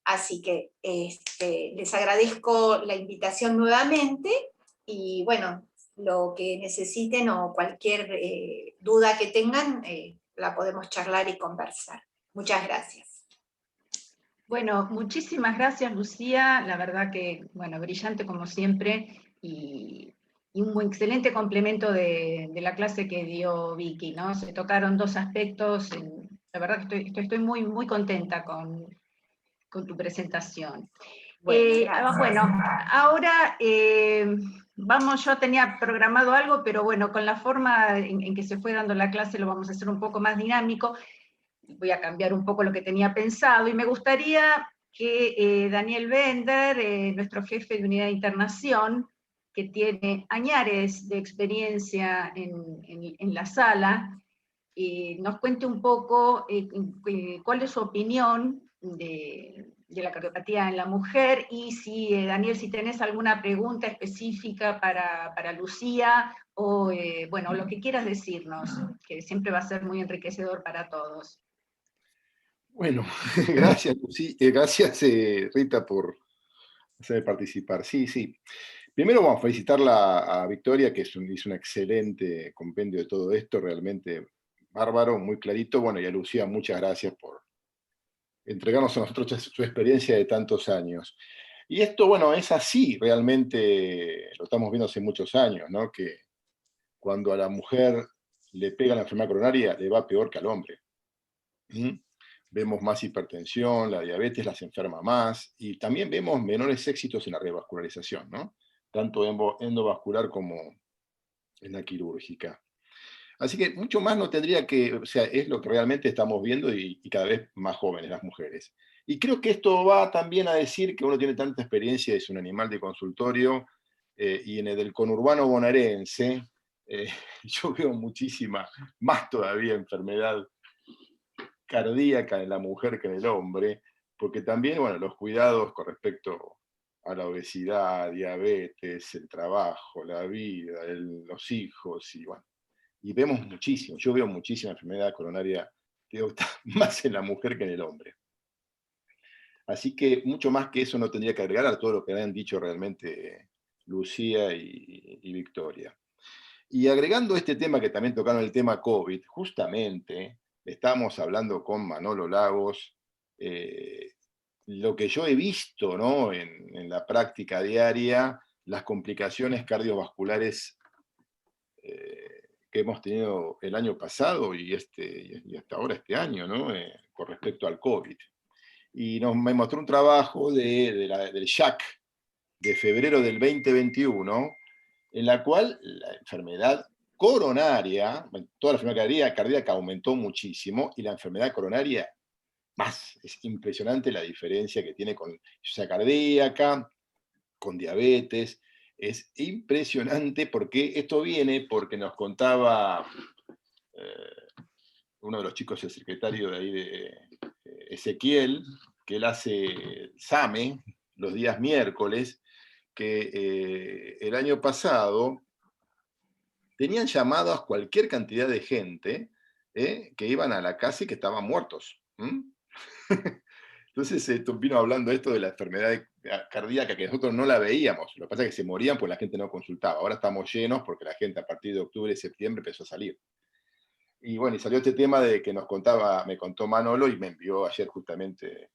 Así que les agradezco la invitación nuevamente y bueno, lo que necesiten o cualquier duda que tengan, la podemos charlar y conversar. Muchas gracias.
Bueno, muchísimas gracias, Lucía. La verdad que, bueno, brillante como siempre y un excelente complemento de la clase que dio Vicky, ¿no? Se tocaron dos aspectos. La verdad que estoy muy, muy contenta con tu presentación. Bueno, ahora yo tenía programado algo, pero bueno, con la forma en que se fue dando la clase lo vamos a hacer un poco más dinámico. Voy a cambiar un poco lo que tenía pensado, y me gustaría que Daniel Bender, nuestro jefe de unidad de internación, que tiene añares de experiencia en la sala, nos cuente un poco cuál es su opinión de la cardiopatía en la mujer, y si, Daniel, si tenés alguna pregunta específica para Lucía, o bueno, lo que quieras decirnos, que siempre va a ser muy enriquecedor para todos.
Bueno, gracias, gracias Rita por hacerme participar. Sí, sí. Primero vamos a felicitarla a Victoria, que hizo un excelente compendio de todo esto, realmente bárbaro, muy clarito. Bueno, y a Lucía, muchas gracias por entregarnos a nosotros su experiencia de tantos años. Y esto, bueno, es así, realmente lo estamos viendo hace muchos años, ¿no? Que cuando a la mujer le pega la enfermedad coronaria, le va peor que al hombre. ¿Mm? Vemos más hipertensión, la diabetes las enferma más, y también vemos menores éxitos en la revascularización, ¿no? Tanto endovascular como en la quirúrgica. Así que mucho más no tendría que, o sea, es lo que realmente estamos viendo y cada vez más jóvenes las mujeres. Y creo que esto va también a decir que uno tiene tanta experiencia, es un animal de consultorio, y en el conurbano bonaerense yo veo muchísima, más todavía, enfermedad cardíaca en la mujer que en el hombre, porque también, bueno, los cuidados con respecto a la obesidad, diabetes, el trabajo, la vida, los hijos, y bueno, y vemos muchísimo, yo veo muchísima enfermedad coronaria, creo que está más en la mujer que en el hombre. Así que mucho más que eso no tendría que agregar a todo lo que han dicho realmente Lucía y Victoria. Y agregando este tema que también tocaron, el tema COVID, justamente estábamos hablando con Manolo Lagos, lo que yo he visto, ¿no? en la práctica diaria, las complicaciones cardiovasculares que hemos tenido el año pasado y hasta ahora este año, ¿no? Con respecto al COVID. Y me mostró un trabajo del SHAC de febrero del 2021, en la cual la enfermedad coronaria, toda la enfermedad cardíaca aumentó muchísimo, y la enfermedad coronaria más. Es impresionante la diferencia que tiene con insuficiencia cardíaca, con diabetes. Es impresionante porque esto viene porque nos contaba uno de los chicos, el secretario de ahí de Ezequiel, que él hace SAME los días miércoles, que el año pasado tenían llamados cualquier cantidad de gente que iban a la casa y que estaban muertos. Entonces vino hablando esto de la enfermedad cardíaca, que nosotros no la veíamos. Lo que pasa es que se morían porque la gente no consultaba. Ahora estamos llenos porque la gente a partir de octubre y septiembre empezó a salir. Y bueno, y salió este tema de que me contó Manolo y me envió ayer justamente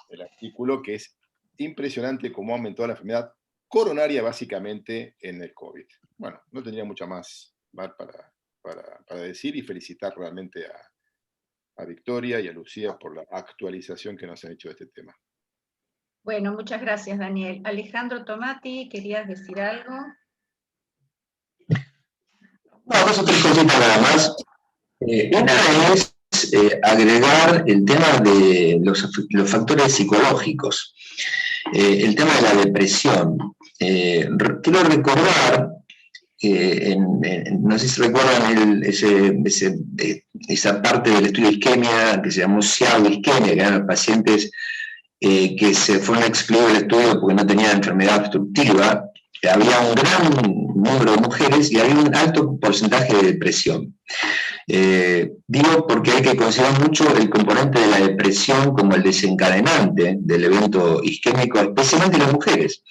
el artículo, que es impresionante cómo aumentó la enfermedad coronaria básicamente en el COVID. Bueno, no tendría mucho más para decir, y felicitar realmente a Victoria y a Lucía por la actualización que nos han hecho de este tema.
Bueno, muchas gracias, Daniel. Alejandro Tomati, ¿querías decir algo?
No, dos o tres cositas nada más. Una es agregar el tema de los factores psicológicos, el tema de la depresión. Quiero recordar, no sé si recuerdan esa parte del estudio de isquemia que se llamó pseudoisquemia, que eran los pacientes que se fueron excluidos del estudio porque no tenían enfermedad obstructiva. Había un gran número de mujeres y había un alto porcentaje de depresión. Digo porque hay que considerar mucho el componente de la depresión como el desencadenante del evento isquémico, especialmente en las mujeres.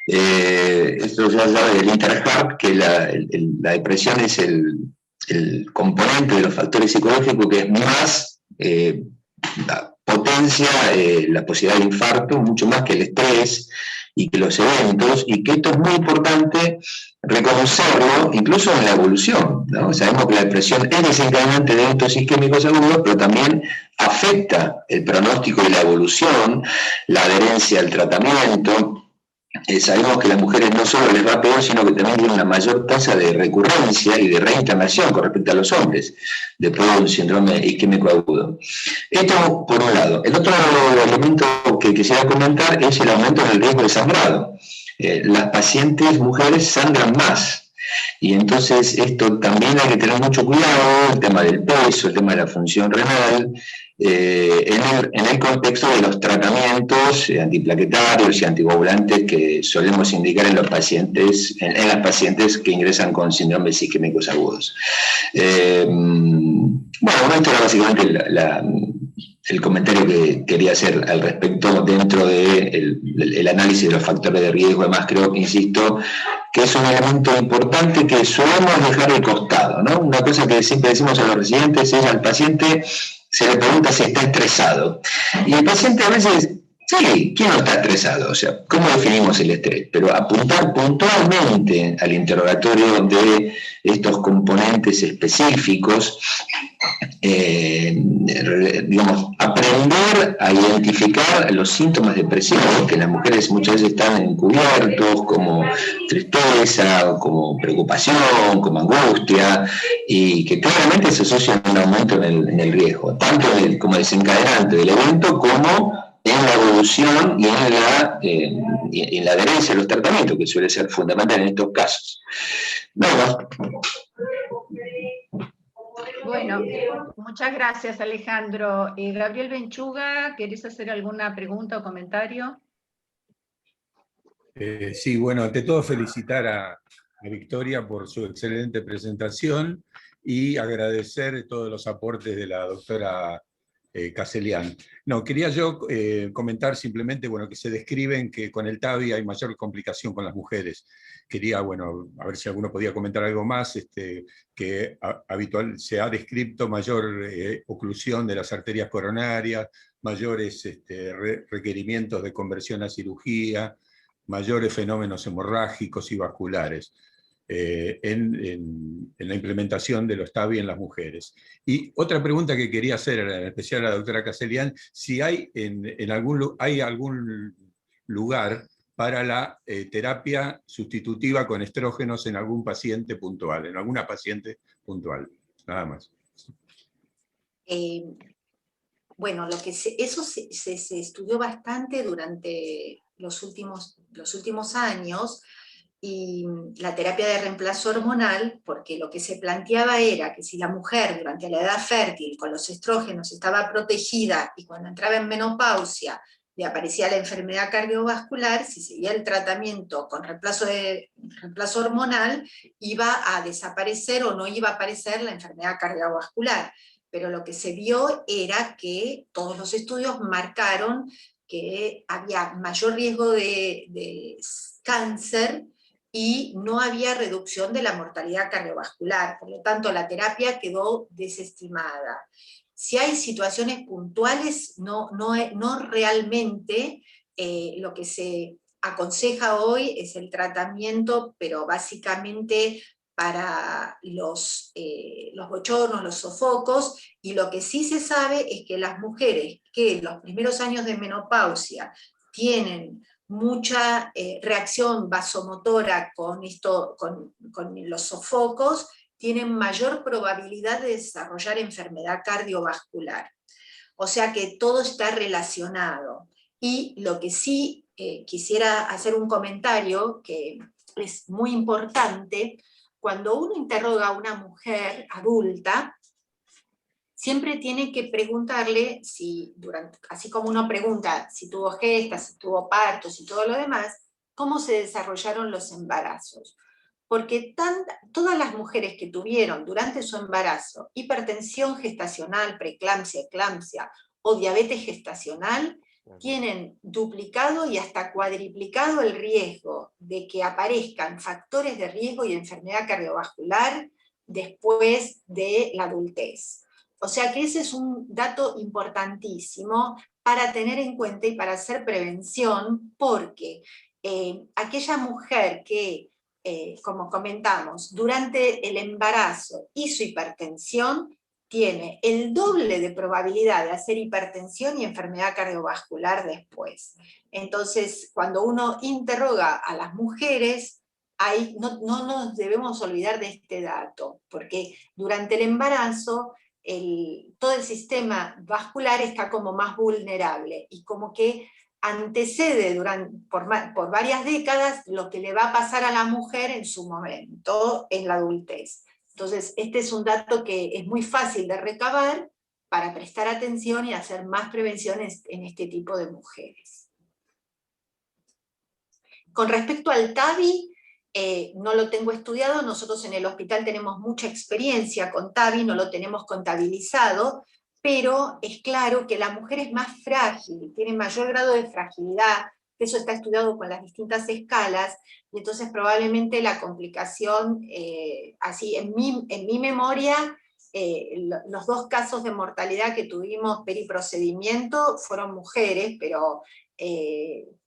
Esto ya sabe del Interheart, que la depresión es el componente de los factores psicológicos que es más potencia la posibilidad de infarto, mucho más que el estrés y que los eventos, y que esto es muy importante reconocerlo incluso en la evolución, ¿no? Sabemos que la depresión es desencadenante de eventos isquémicos agudos, pero también afecta el pronóstico y la evolución, la adherencia al tratamiento. Sabemos que a las mujeres no solo les va peor, sino que también tienen una mayor tasa de recurrencia y de reinternación con respecto a los hombres, después de un síndrome isquémico agudo. Esto por un lado. El otro elemento que quisiera comentar es el aumento del riesgo de sangrado. Las pacientes mujeres sangran más. Y entonces esto también hay que tener mucho cuidado, el tema del peso, el tema de la función renal, en el contexto de los tratamientos antiplaquetarios y anticoagulantes que solemos indicar en los pacientes, en las pacientes que ingresan con síndromes isquémicos agudos. Bueno, esto era básicamente el comentario que quería hacer al respecto dentro del análisis de los factores de riesgo. Además, creo que, insisto, que es un elemento importante que solemos dejar de costado, ¿no? Una cosa que siempre decimos a los residentes es: al paciente se le pregunta si está estresado. Y el paciente a veces, sí, ¿quién no está estresado? O sea, ¿cómo definimos el estrés? Pero apuntar puntualmente al interrogatorio de estos componentes específicos, digamos, aprender a identificar los síntomas depresivos que las mujeres muchas veces están encubiertos, como tristeza, como preocupación, como angustia, y que claramente se asocian a un aumento en el riesgo, tanto como desencadenante del evento como en la evolución y en la adherencia a los tratamientos, que suele ser fundamental en estos casos. Nada más.
Bueno, muchas gracias, Alejandro. Gabriel Benchuga, ¿querés hacer alguna pregunta o comentario?
Sí, bueno, ante todo felicitar a Victoria por su excelente presentación y agradecer todos los aportes de la doctora Caselian. No, quería yo comentar simplemente, bueno, que se describen que con el TAVI hay mayor complicación con las mujeres. Quería, bueno, a ver si alguno podía comentar algo más, que habitual se ha descrito mayor oclusión de las arterias coronarias, mayores requerimientos de conversión a cirugía, mayores fenómenos hemorrágicos y vasculares en la implementación de los TAVI en las mujeres. Y otra pregunta que quería hacer, en especial a la doctora Caselian, si hay hay algún lugar para la terapia sustitutiva con estrógenos en algún paciente puntual, en alguna paciente puntual, nada más.
Bueno, eso se estudió bastante durante los últimos años, y la terapia de reemplazo hormonal, porque lo que se planteaba era que si la mujer durante la edad fértil con los estrógenos estaba protegida y cuando entraba en menopausia le aparecía la enfermedad cardiovascular, si seguía el tratamiento con reemplazo hormonal, iba a desaparecer o no iba a aparecer la enfermedad cardiovascular. Pero lo que se vio era que todos los estudios marcaron que había mayor riesgo de cáncer y no había reducción de la mortalidad cardiovascular. Por lo tanto, la terapia quedó desestimada. Si hay situaciones puntuales, no realmente lo que se aconseja hoy es el tratamiento, pero básicamente para los bochornos, los sofocos, y lo que sí se sabe es que las mujeres que en los primeros años de menopausia tienen mucha reacción vasomotora con los sofocos, tienen mayor probabilidad de desarrollar enfermedad cardiovascular. O sea que todo está relacionado. Y lo que sí quisiera hacer un comentario que es muy importante: cuando uno interroga a una mujer adulta, siempre tiene que preguntarle si, así como uno pregunta si tuvo gestas, si tuvo partos y todo lo demás, cómo se desarrollaron los embarazos. Porque todas las mujeres que tuvieron durante su embarazo hipertensión gestacional, preeclampsia, eclampsia o diabetes gestacional, tienen duplicado y hasta cuadriplicado el riesgo de que aparezcan factores de riesgo y enfermedad cardiovascular después de la adultez. O sea que ese es un dato importantísimo para tener en cuenta y para hacer prevención, porque aquella mujer que, como comentamos, durante el embarazo hizo hipertensión, tiene el doble de probabilidad de hacer hipertensión y enfermedad cardiovascular después. Entonces, cuando uno interroga a las mujeres, no nos debemos olvidar de este dato, porque durante el embarazo todo el sistema vascular está como más vulnerable y como que antecede por varias décadas lo que le va a pasar a la mujer en su momento, en la adultez. Entonces, este es un dato que es muy fácil de recabar para prestar atención y hacer más prevenciones en este tipo de mujeres. Con respecto al TAVI, no lo tengo estudiado, nosotros en el hospital tenemos mucha experiencia con TAVI, no lo tenemos contabilizado, pero es claro que la mujer es más frágil, tiene mayor grado de fragilidad, eso está estudiado con las distintas escalas, y entonces probablemente la complicación, así en mi memoria, los 2 casos de mortalidad que tuvimos periprocedimiento fueron mujeres, pero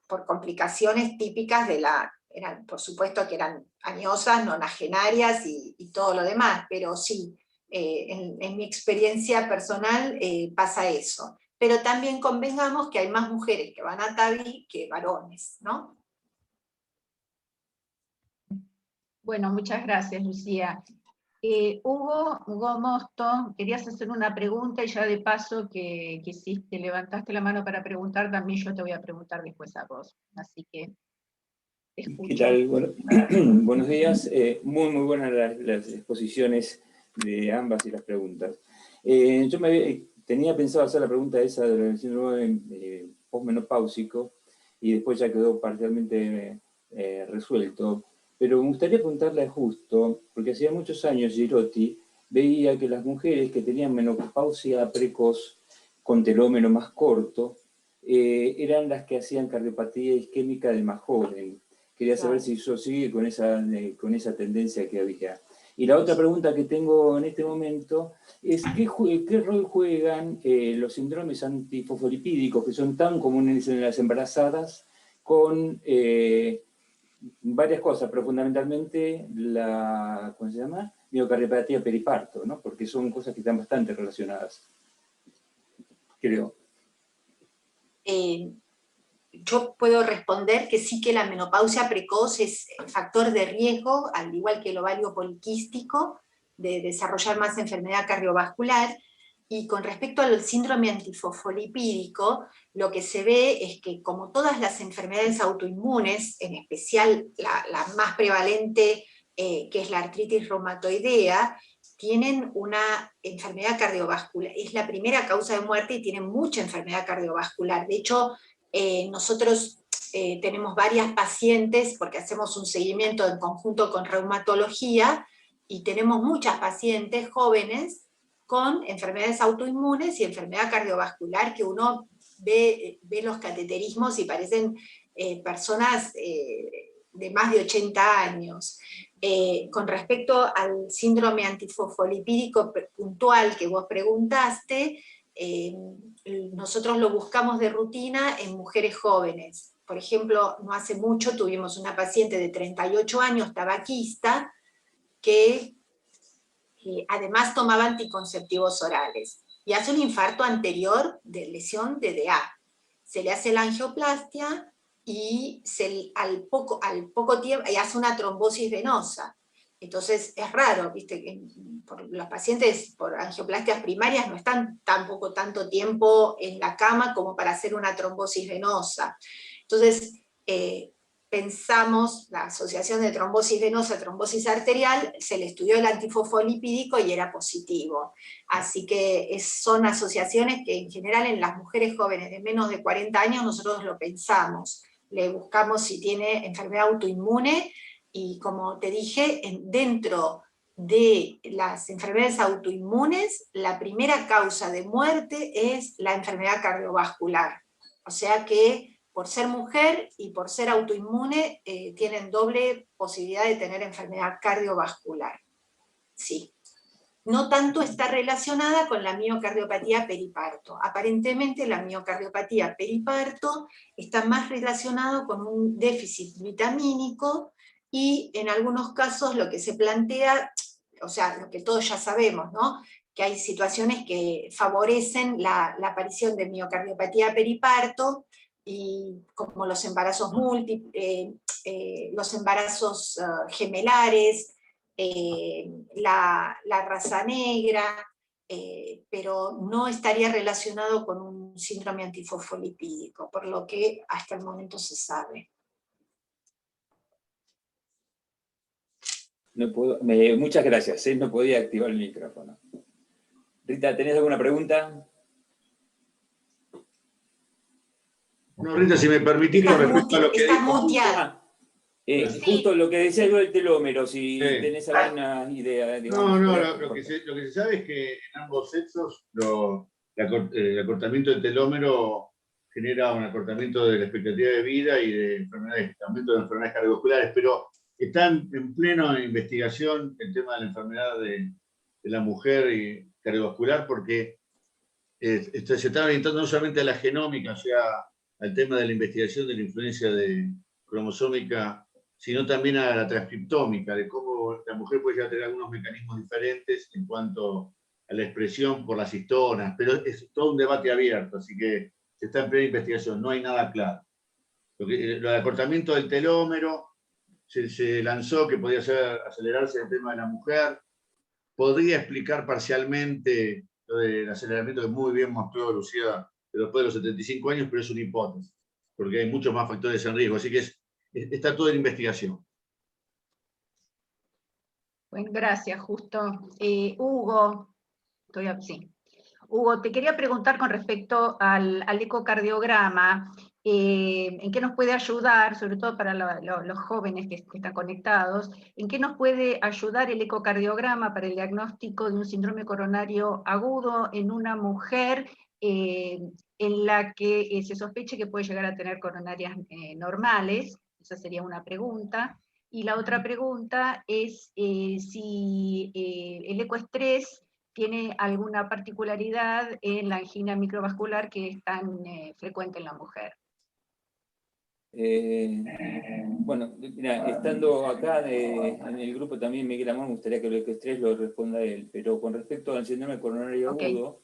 por complicaciones típicas de por supuesto que eran añosas, nonagenarias y todo lo demás, pero sí, en mi experiencia personal pasa eso. Pero también convengamos que hay más mujeres que van a TAVI que varones, ¿no?
Bueno, muchas gracias, Lucía. Hugo Mosto, querías hacer una pregunta y ya de paso que levantaste la mano para preguntar, también yo te voy a preguntar después a vos. Así que te escucho.
¿Qué tal? Bueno, buenos días. Muy buenas las exposiciones de ambas y las preguntas. Yo tenía pensado hacer la pregunta esa del síndrome posmenopáusico y después ya quedó parcialmente resuelto. Pero me gustaría preguntarle a Justo, porque hacía muchos años Girotti veía que las mujeres que tenían menopausia precoz con telómero más corto eran las que hacían cardiopatía isquémica del más joven. Quería saber si eso sigue con esa tendencia que había. Y la otra pregunta que tengo en este momento es ¿qué rol juegan los síndromes antifosfolipídicos que son tan comunes en las embarazadas con varias cosas, pero fundamentalmente ¿cómo se llama? Miocardiopatía periparto, ¿no? Porque son cosas que están bastante relacionadas, creo.
Yo puedo responder que sí, que la menopausia precoz es factor de riesgo, al igual que el ovario poliquístico, de desarrollar más enfermedad cardiovascular. Y con respecto al síndrome antifosfolipídico, lo que se ve es que, como todas las enfermedades autoinmunes, en especial la más prevalente, que es la artritis reumatoidea, tienen una enfermedad cardiovascular. Es la primera causa de muerte y tienen mucha enfermedad cardiovascular. De hecho, nosotros tenemos varias pacientes, porque hacemos un seguimiento en conjunto con reumatología, y tenemos muchas pacientes jóvenes con enfermedades autoinmunes y enfermedad cardiovascular, que uno ve los cateterismos y parecen personas de más de 80 años. Con respecto al síndrome antifosfolipídico puntual que vos preguntaste, nosotros lo buscamos de rutina en mujeres jóvenes. Por ejemplo, no hace mucho tuvimos una paciente de 38 años, tabaquista, que además tomaba anticonceptivos orales y hace un infarto anterior de lesión de DA. Se le hace la angioplastia y al poco tiempo y hace una trombosis venosa. Entonces es raro, ¿viste? Que los pacientes por angioplastias primarias no están tampoco tanto tiempo en la cama como para hacer una trombosis venosa. Entonces, pensamos, la asociación de trombosis venosa, trombosis arterial, se le estudió el antifosfolipídico y era positivo. Así que son asociaciones que en general en las mujeres jóvenes de menos de 40 años nosotros lo pensamos. Le buscamos si tiene enfermedad autoinmune y, como te dije, dentro de las enfermedades autoinmunes, la primera causa de muerte es la enfermedad cardiovascular. O sea que por ser mujer y por ser autoinmune, tienen doble posibilidad de tener enfermedad cardiovascular. Sí. No tanto está relacionada con la miocardiopatía periparto. Aparentemente la miocardiopatía periparto está más relacionado con un déficit vitamínico y en algunos casos lo que se plantea, o sea, lo que todos ya sabemos, ¿no? Que hay situaciones que favorecen la aparición de miocardiopatía periparto, y como los embarazos múltiples, los embarazos gemelares, la raza negra, pero no estaría relacionado con un síndrome antifosfolipídico, por lo que hasta el momento se sabe.
No puedo, muchas gracias, no podía activar el micrófono. Rita, ¿tenés alguna pregunta?
No, Rita, si me permitís, con respecto a lo que dijo...
Justo lo que decía yo del telómero, si tenés alguna idea. Digamos,
lo que se sabe es que en ambos sexos el acortamiento del telómero genera un acortamiento de la expectativa de vida y de aumento de enfermedades cardiovasculares, pero está en pleno investigación el tema de la enfermedad de la mujer y cardiovascular, porque se está orientando no solamente a la genómica, o sea, al tema de la investigación de la influencia cromosómica, sino también a la transcriptómica, de cómo la mujer puede llegar a tener algunos mecanismos diferentes en cuanto a la expresión por las histonas, pero es todo un debate abierto, así que se está en plena investigación, no hay nada claro. Lo del acortamiento del telómero se lanzó que podía acelerarse el tema de la mujer, podría explicar parcialmente lo del aceleramiento que muy bien mostró Lucía después de los 75 años, pero es una hipótesis, porque hay muchos más factores en riesgo, así que está todo en investigación.
Bueno, gracias, Justo. Hugo, sí. Hugo, te quería preguntar con respecto al ecocardiograma, ¿en qué nos puede ayudar, sobre todo para los jóvenes que están conectados, en qué nos puede ayudar el ecocardiograma para el diagnóstico de un síndrome coronario agudo en una mujer en la que se sospeche que puede llegar a tener coronarias normales? Esa sería una pregunta. Y la otra pregunta es si el ecoestrés tiene alguna particularidad en la angina microvascular que es tan frecuente en la mujer.
Bueno, mira, estando acá en el grupo también Miguel Amor, me gustaría que el ecoestrés lo responda él, pero con respecto al síndrome coronario agudo,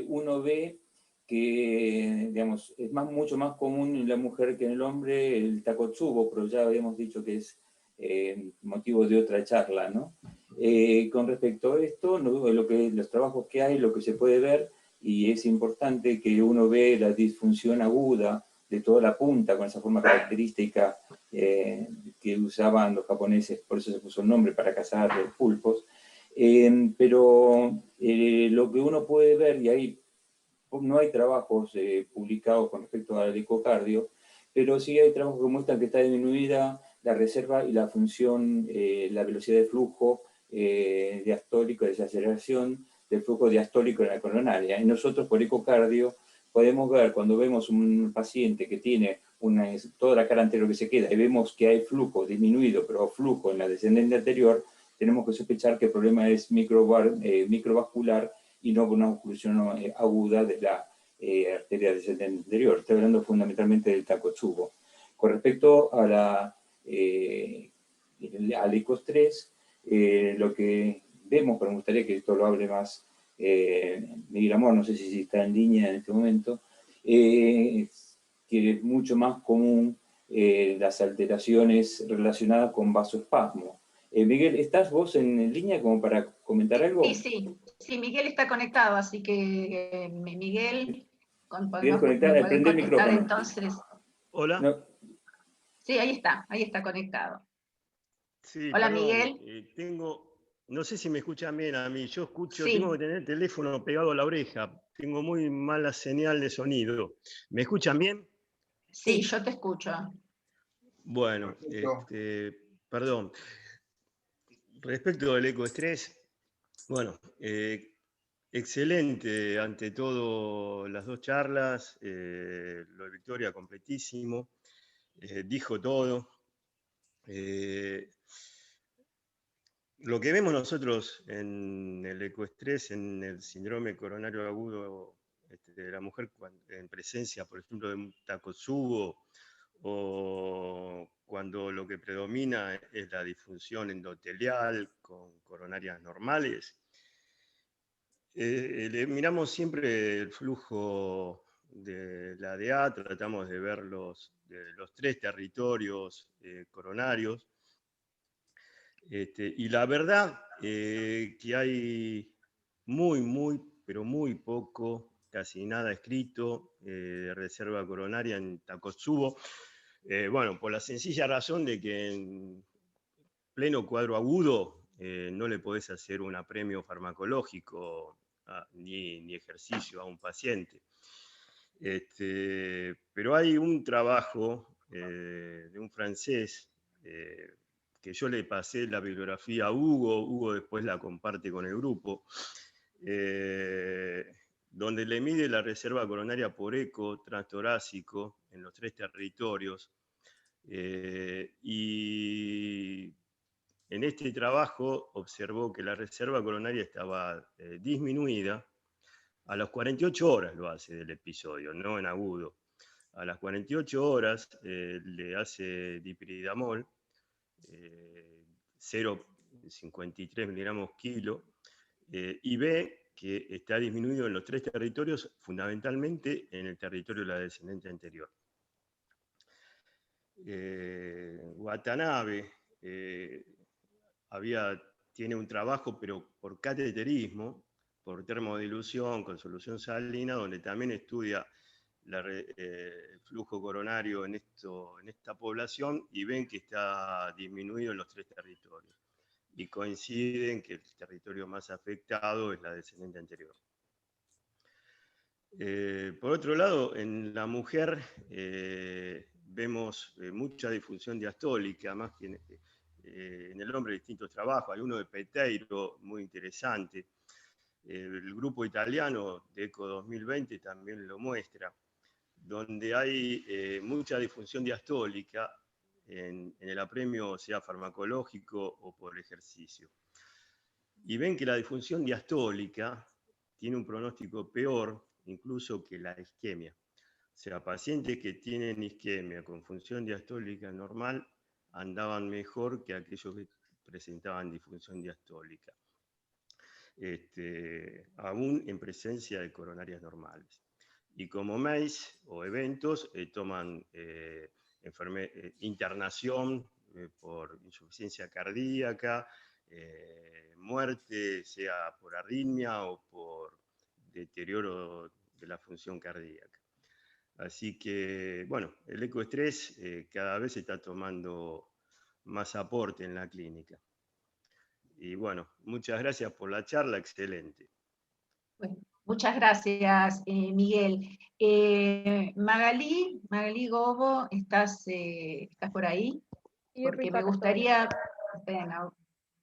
uno ve que, digamos, es mucho más común en la mujer que en el hombre el Takotsubo, pero ya habíamos dicho que es motivo de otra charla, ¿no? Con respecto a esto, los trabajos que hay, lo que se puede ver, y es importante que uno ve la disfunción aguda de toda la punta, con esa forma característica que usaban los japoneses, por eso se puso el nombre, para cazar pulpos. Pero lo que uno puede ver, y ahí no hay trabajos publicados con respecto al ecocardio, pero sí hay trabajos que muestran que está disminuida la reserva y la función, la velocidad de flujo diastólico, de desaceleración del flujo diastólico en la coronaria. Y nosotros por ecocardio podemos ver, cuando vemos un paciente que tiene toda la cara anterior que se queda y vemos que hay flujo disminuido, pero flujo en la descendente anterior, tenemos que sospechar que el problema es microvascular y no con una oclusión aguda de la arteria descendente anterior. Estoy hablando fundamentalmente del Takotsubo. Con respecto a al ecoestrés, lo que vemos, pero me gustaría que esto lo hable más Miguel Amor, no sé si está en línea en este momento, que es mucho más común las alteraciones relacionadas con vasoespasmo. Miguel, ¿estás vos en línea como para comentar algo?
Sí, Miguel está conectado, así que Miguel,
¿Quieres conectar? Prende el micrófono.
Entonces.
Hola.
No.
Sí, ahí está conectado.
Sí,
hola,
perdón,
Miguel.
No sé si me escuchan bien a mí, yo escucho,
sí.
Tengo que tener el teléfono pegado a la oreja, tengo muy mala señal de sonido. ¿Me escuchan bien?
Sí, yo te escucho.
Bueno, perdón. Respecto del ecoestrés, bueno, excelente ante todo las dos charlas, lo de Victoria completísimo, dijo todo. Lo que vemos nosotros en el ecoestrés, en el síndrome coronario agudo de la mujer en presencia, por ejemplo, de un Takotsubo, o cuando lo que predomina es la disfunción endotelial con coronarias normales, miramos siempre el flujo de la DA, tratamos de ver los 3 territorios coronarios, y la verdad que hay pero muy poco, casi nada escrito de reserva coronaria en Takotsubo. Bueno, por la sencilla razón de que en pleno cuadro agudo no le podés hacer un apremio farmacológico ni ejercicio a un paciente. Pero hay un trabajo de un francés que yo le pasé la bibliografía a Hugo después la comparte con el grupo, donde le mide la reserva coronaria por eco transtorácico en los 3 territorios, y en este trabajo observó que la reserva coronaria estaba disminuida. A las 48 horas lo hace del episodio, no en agudo. A las 48 horas le hace dipiridamol, 0,53 miligramos kilo, y ve que está disminuido en los 3 territorios, fundamentalmente en el territorio de la descendente anterior. Watanabe tiene un trabajo, pero por cateterismo, por termodilución con solución salina, donde también estudia el flujo coronario en esta población, y ven que está disminuido en los 3 territorios. Y coinciden que el territorio más afectado es la descendente anterior. Por otro lado, en la mujer vemos mucha disfunción diastólica, más que en el hombre distintos trabajos. Hay uno de Peteiro, muy interesante. El grupo italiano de ECO 2020 también lo muestra, donde hay mucha disfunción diastólica en el apremio, sea farmacológico o por ejercicio. Y ven que la disfunción diastólica tiene un pronóstico peor incluso que la isquemia. O sea, pacientes que tienen isquemia con función diastólica normal andaban mejor que aquellos que presentaban disfunción diastólica, aún en presencia de coronarias normales. Y como MACE o eventos, toman internación por insuficiencia cardíaca, muerte, sea por arritmia o por deterioro de la función cardíaca. Así que, bueno, el ecoestrés cada vez está tomando más aporte en la clínica. Y bueno, muchas gracias por la charla, excelente.
Bueno, muchas gracias, Miguel. Magalí Gobo, ¿estás por ahí? Porque me gustaría...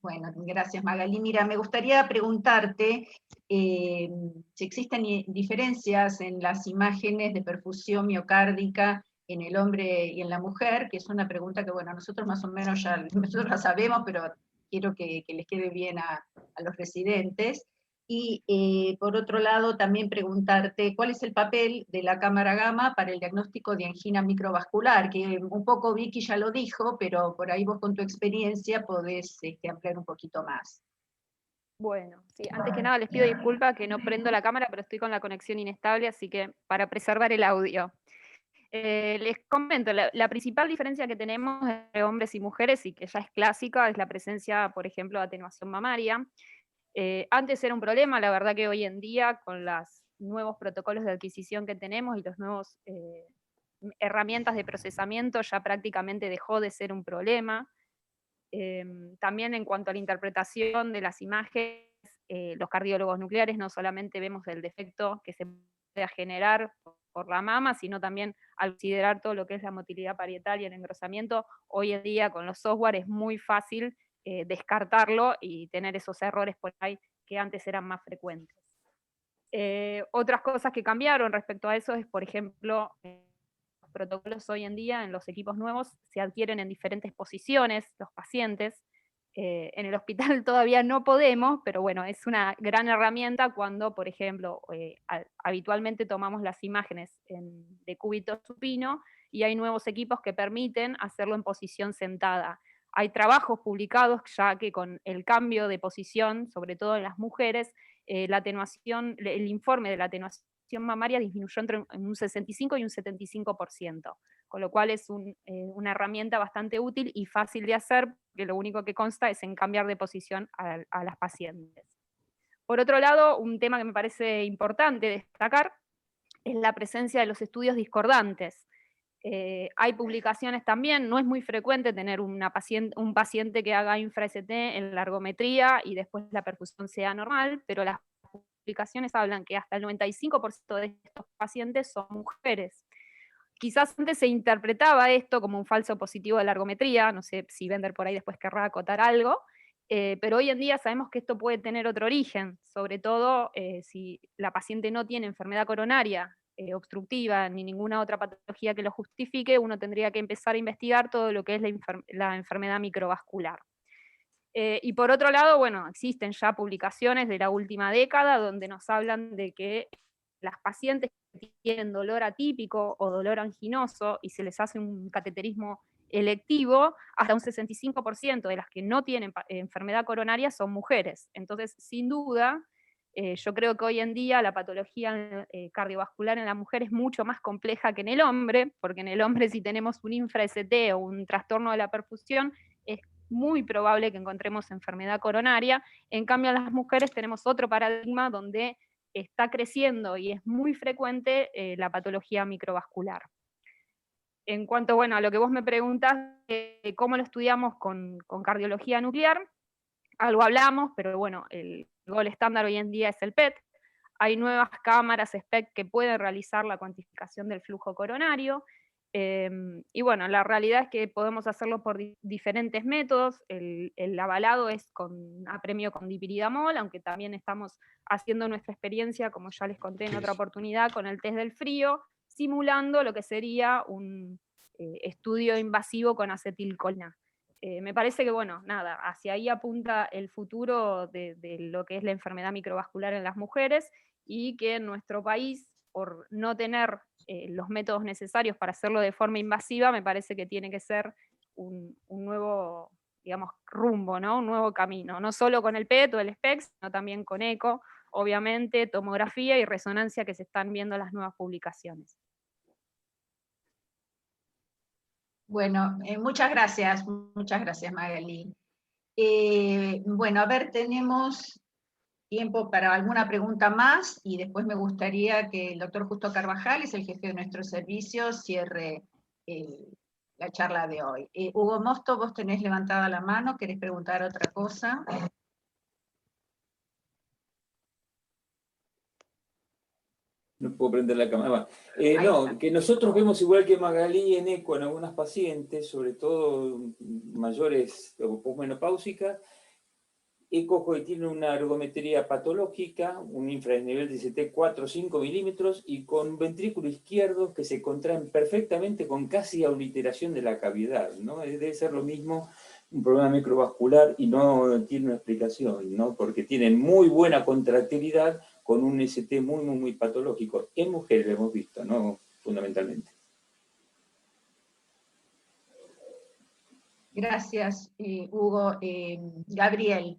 Bueno, gracias, Magalí. Mira, me gustaría preguntarte si existen diferencias en las imágenes de perfusión miocárdica en el hombre y en la mujer, que es una pregunta que, bueno, nosotros más o menos ya nosotros la sabemos, pero quiero que les quede bien a los residentes. Y por otro lado, también preguntarte cuál es el papel de la cámara gamma para el diagnóstico de angina microvascular, que un poco Vicky ya lo dijo, pero por ahí vos con tu experiencia podés ampliar un poquito más.
Bueno, sí, antes que nada les pido disculpas que no prendo la cámara, pero estoy con la conexión inestable, así que para preservar el audio. Les comento, la principal diferencia que tenemos entre hombres y mujeres, y que ya es clásica, es la presencia, por ejemplo, de atenuación mamaria. Antes era un problema, la verdad que hoy en día, con los nuevos protocolos de adquisición que tenemos y las nuevas herramientas de procesamiento, ya prácticamente dejó de ser un problema. También en cuanto a la interpretación de las imágenes, los cardiólogos nucleares no solamente vemos el defecto que se puede generar por la mama, sino también al considerar todo lo que es la motilidad parietal y el engrosamiento, hoy en día con los software es muy fácil descartarlo y tener esos errores por ahí que antes eran más frecuentes. Otras cosas que cambiaron respecto a eso es, por ejemplo, los protocolos hoy en día en los equipos nuevos se adquieren en diferentes posiciones los pacientes. En el hospital todavía no podemos, pero bueno, es una gran herramienta cuando, por ejemplo, habitualmente tomamos las imágenes de cúbito supino y hay nuevos equipos que permiten hacerlo en posición sentada. Hay trabajos publicados ya que con el cambio de posición, sobre todo en las mujeres, la atenuación, el informe de la atenuación mamaria disminuyó entre un 65 y un 75%, con lo cual es una herramienta bastante útil y fácil de hacer, que lo único que consta es en cambiar de posición a las pacientes. Por otro lado, un tema que me parece importante destacar es la presencia de los estudios discordantes. Hay publicaciones también, no es muy frecuente tener un paciente que haga infra-ST en la ergometría y después la perfusión sea normal, pero las publicaciones hablan que hasta el 95% de estos pacientes son mujeres. Quizás antes se interpretaba esto como un falso positivo de la ergometría, no sé si Bender por ahí después querrá acotar algo, pero hoy en día sabemos que esto puede tener otro origen, sobre todo si la paciente no tiene enfermedad coronaria obstructiva ni ninguna otra patología que lo justifique, uno tendría que empezar a investigar todo lo que es la enfermedad microvascular. Y por otro lado, bueno, existen ya publicaciones de la última década donde nos hablan de que las pacientes que tienen dolor atípico o dolor anginoso y se les hace un cateterismo electivo, hasta un 65% de las que no tienen enfermedad coronaria son mujeres. Entonces, sin duda, yo creo que hoy en día la patología cardiovascular en la mujer es mucho más compleja que en el hombre, porque en el hombre si tenemos un infra-ST o un trastorno de la perfusión, es muy probable que encontremos enfermedad coronaria. En cambio, en las mujeres tenemos otro paradigma donde está creciendo y es muy frecuente la patología microvascular. En cuanto, bueno, a lo que vos me preguntas, cómo lo estudiamos con cardiología nuclear, algo hablamos, pero bueno, el gol estándar hoy en día es el PET. Hay nuevas cámaras SPECT que pueden realizar la cuantificación del flujo coronario. Y bueno, la realidad es que podemos hacerlo por diferentes métodos. El avalado es con apremio con dipiridamol, aunque también estamos haciendo nuestra experiencia, como ya les conté en otra oportunidad, con el test del frío, simulando lo que sería un estudio invasivo con acetilcolina. Me parece que, bueno, nada, hacia ahí apunta el futuro de lo que es la enfermedad microvascular en las mujeres, y que en nuestro país, por no tener los métodos necesarios para hacerlo de forma invasiva, me parece que tiene que ser un nuevo, digamos, rumbo, ¿no? Un nuevo camino, no solo con el PET o el SPECT, sino también con eco, obviamente, tomografía y resonancia, que se están viendo en las nuevas publicaciones.
Bueno, muchas gracias Magali. Bueno, a ver, tenemos tiempo para alguna pregunta más, y después me gustaría que el doctor Justo Carvajal, es el jefe de nuestro servicio, cierre la charla de hoy. Hugo Mosto, vos tenés levantada la mano, ¿querés preguntar otra cosa?
No puedo prender la cámara. No, que nosotros vemos igual que Magalí en eco en algunas pacientes, sobre todo mayores o posmenopáusicas, ecos que tienen una ergometría patológica, un infranivel de CT 4 o 5 milímetros y con ventrículo izquierdo que se contraen perfectamente con casi obliteración de la cavidad, ¿no? Debe ser lo mismo un problema microvascular y no tiene una explicación, ¿no? Porque tienen muy buena contractilidad con un ST muy patológico. En mujeres lo hemos visto, ¿no? Fundamentalmente.
Gracias, Hugo. Gabriel.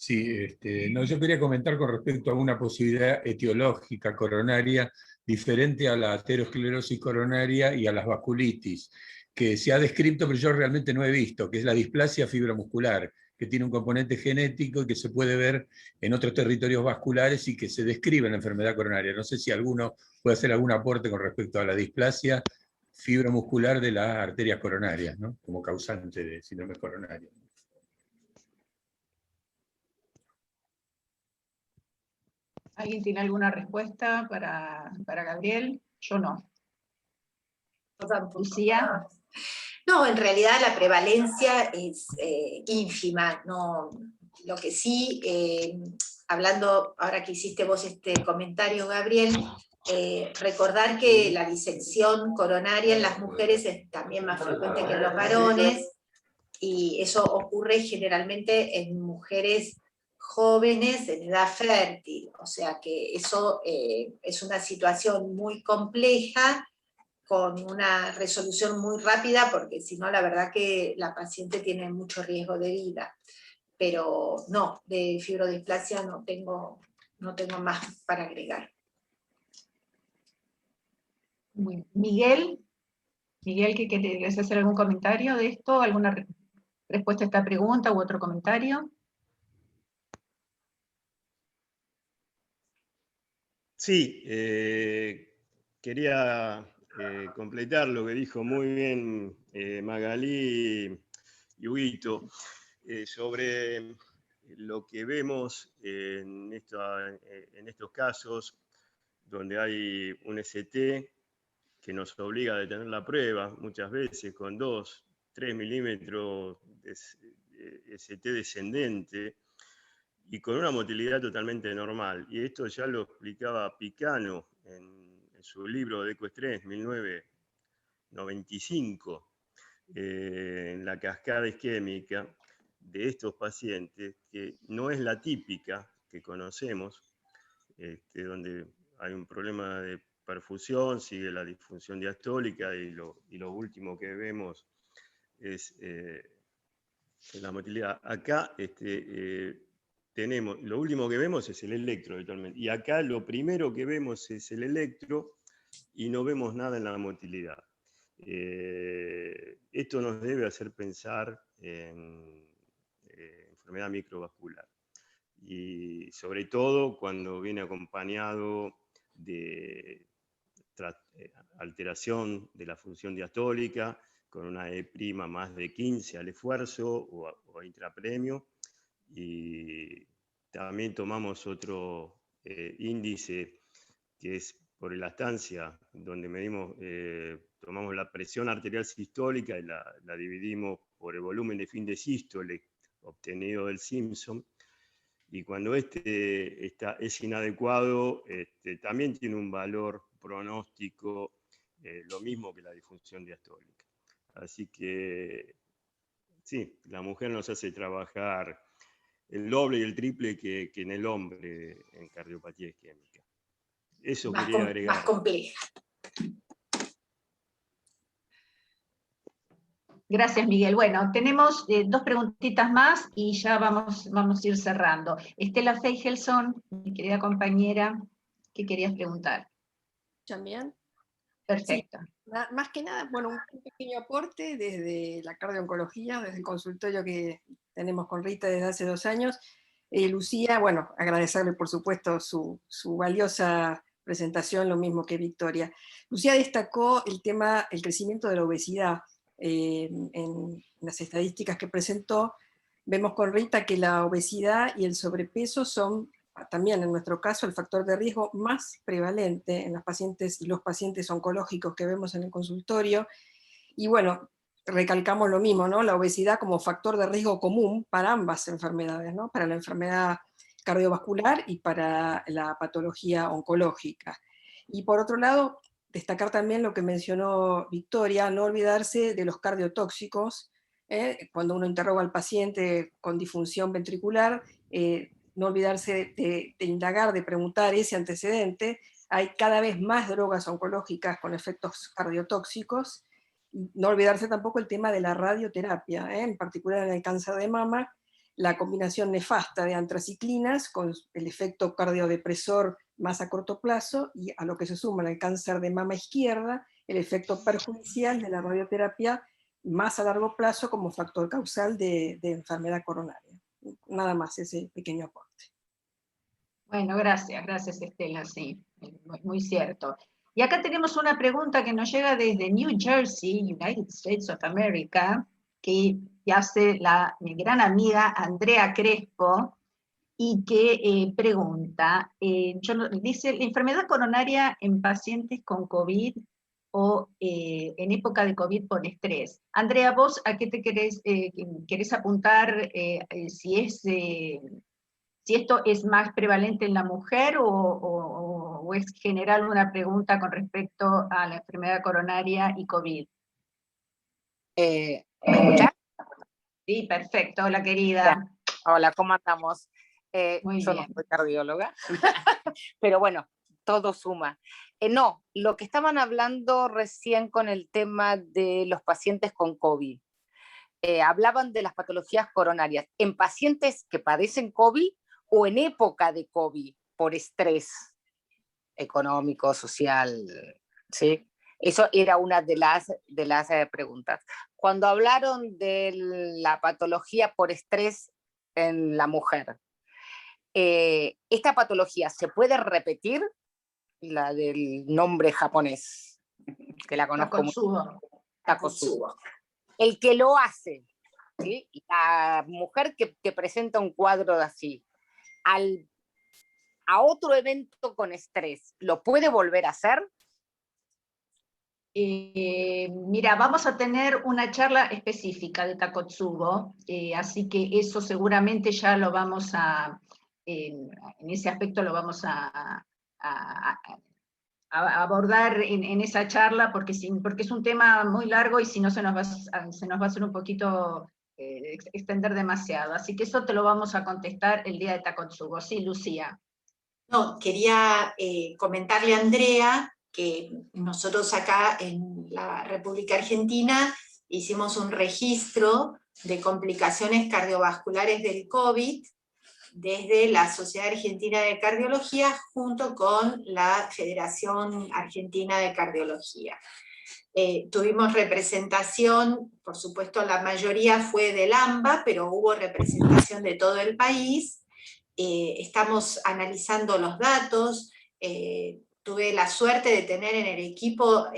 Sí, no, yo quería comentar con respecto a una posibilidad etiológica coronaria diferente a la aterosclerosis coronaria y a las vasculitis, que se ha descrito, pero yo realmente no he visto, que es la displasia fibromuscular, que tiene un componente genético y que se puede ver en otros territorios vasculares y que se describe en la enfermedad coronaria. No sé si alguno puede hacer algún aporte con respecto a la displasia fibromuscular de las arterias coronarias, ¿no? Como causante de síndrome coronario.
¿Alguien tiene alguna respuesta para Gabriel? Yo no. Lucía.
No, en realidad la prevalencia es ínfima. No, lo que sí, hablando, ahora que hiciste vos este comentario, Gabriel, recordar que la disección coronaria en las mujeres es también más frecuente que en los varones, y eso ocurre generalmente en mujeres jóvenes en edad fértil, o sea que eso es una situación muy compleja, con una resolución muy rápida, porque si no, la verdad que la paciente tiene mucho riesgo de vida. Pero no, de fibrodisplasia no tengo más para agregar.
Miguel, ¿que querés hacer algún comentario de esto? ¿Alguna respuesta a esta pregunta u otro comentario?
Sí, quería completar lo que dijo muy bien Magalí y Huguito sobre lo que vemos en estos casos donde hay un ST que nos obliga a detener la prueba muchas veces con 2, 3 milímetros de ST descendente y con una motilidad totalmente normal. Y esto ya lo explicaba Picano en su libro de ecoestrés, 1995, en la cascada isquémica, de estos pacientes, que no es la típica que conocemos, donde hay un problema de perfusión, sigue la disfunción diastólica y lo último que vemos es la motilidad. Acá lo último que vemos es el electro habitualmente, y acá lo primero que vemos es el electro y no vemos nada en la motilidad. Esto nos debe hacer pensar en enfermedad microvascular, y sobre todo cuando viene acompañado de alteración de la función diastólica, con una E' más de 15 al esfuerzo o intrapremio, y también tomamos otro índice que es por elastancia, donde medimos, tomamos la presión arterial sistólica y la dividimos por el volumen de fin de sístole obtenido del Simpson, y cuando es inadecuado, también tiene un valor pronóstico, lo mismo que la disfunción diastólica. Así que, sí, la mujer nos hace trabajar el doble y el triple que en el hombre en cardiopatía isquémica. Eso quería agregar.
Más compleja.
Gracias, Miguel. Bueno, tenemos 2 preguntitas más y ya vamos a ir cerrando. Estela Feigelson, mi querida compañera, ¿qué querías preguntar?
¿También?
Perfecto.
Sí, más que nada, bueno, un pequeño aporte desde la cardio-oncología, desde el consultorio que tenemos con Rita desde hace 2 años. Lucía, bueno, agradecerle por supuesto su valiosa presentación, lo mismo que Victoria. Lucía destacó el crecimiento de la obesidad. En las estadísticas que presentó, vemos con Rita que la obesidad y el sobrepeso son también en nuestro caso el factor de riesgo más prevalente en las pacientes y los pacientes oncológicos que vemos en el consultorio. Y bueno, recalcamos lo mismo, ¿no? La obesidad como factor de riesgo común para ambas enfermedades, ¿no? Para la enfermedad cardiovascular y para la patología oncológica. Y por otro lado, destacar también lo que mencionó Victoria, no olvidarse de los cardiotóxicos. Cuando uno interroga al paciente con disfunción ventricular, no olvidarse de indagar, de preguntar ese antecedente. Hay cada vez más drogas oncológicas con efectos cardiotóxicos. No olvidarse tampoco el tema de la radioterapia, en particular en el cáncer de mama, la combinación nefasta de antraciclinas con el efecto cardiodepresor más a corto plazo, y a lo que se suma en el cáncer de mama izquierda, el efecto perjudicial de la radioterapia más a largo plazo como factor causal de enfermedad coronaria. Nada más ese pequeño aporte.
Bueno, gracias Estela, sí, muy cierto. Y acá tenemos una pregunta que nos llega desde New Jersey, United States of America, que hace mi gran amiga Andrea Crespo, y que pregunta, dice, ¿la enfermedad coronaria en pacientes con COVID o en época de COVID por estrés? Andrea, ¿vos a qué te querés apuntar? Si esto es más prevalente en la mujer o es general una pregunta con respecto a la enfermedad coronaria y COVID.
¿Me escuchás?
Sí, perfecto, hola querida.
Hola, ¿cómo andamos?
Muy
yo
bien.
no soy cardióloga, pero bueno, todo suma. No, lo que estaban hablando recién con el tema de los pacientes con COVID. Hablaban de las patologías coronarias en pacientes que padecen COVID o en época de COVID por estrés económico, social, ¿sí? Eso era una de las preguntas. Cuando hablaron de la patología por estrés en la mujer, ¿esta patología se puede repetir? La del nombre japonés, que la conozco mucho. Takotsubo. El que lo hace, ¿sí? La mujer que presenta un cuadro de así, a otro evento con estrés, ¿lo puede volver a hacer?
Mira, vamos a tener una charla específica de Takotsubo, así que eso seguramente ya lo vamos en ese aspecto lo vamos a abordar en esa charla, porque es un tema muy largo y si no se nos va a hacer un poquito extender demasiado. Así que eso te lo vamos a contestar el día de Takotsubo. Sí, Lucía.
No, quería comentarle a Andrea que nosotros acá en la República Argentina hicimos un registro de complicaciones cardiovasculares del COVID desde la Sociedad Argentina de Cardiología junto con la Federación Argentina de Cardiología. Tuvimos representación, por supuesto la mayoría fue del AMBA, pero hubo representación de todo el país. Estamos analizando los datos, tuve la suerte de tener en el equipo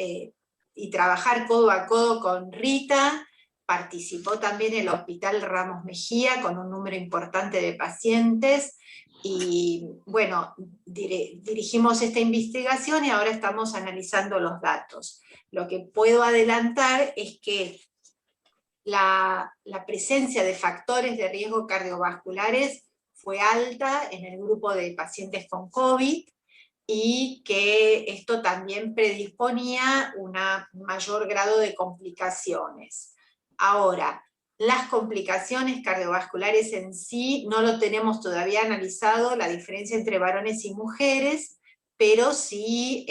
y trabajar codo a codo con Rita, participó también el Hospital Ramos Mejía con un número importante de pacientes, y bueno, dirigimos esta investigación y ahora estamos analizando los datos. Lo que puedo adelantar es que la presencia de factores de riesgo cardiovasculares fue alta en el grupo de pacientes con COVID, y que esto también predisponía un mayor grado de complicaciones. Ahora, las complicaciones cardiovasculares en sí no lo tenemos todavía analizado, la diferencia entre varones y mujeres, pero sí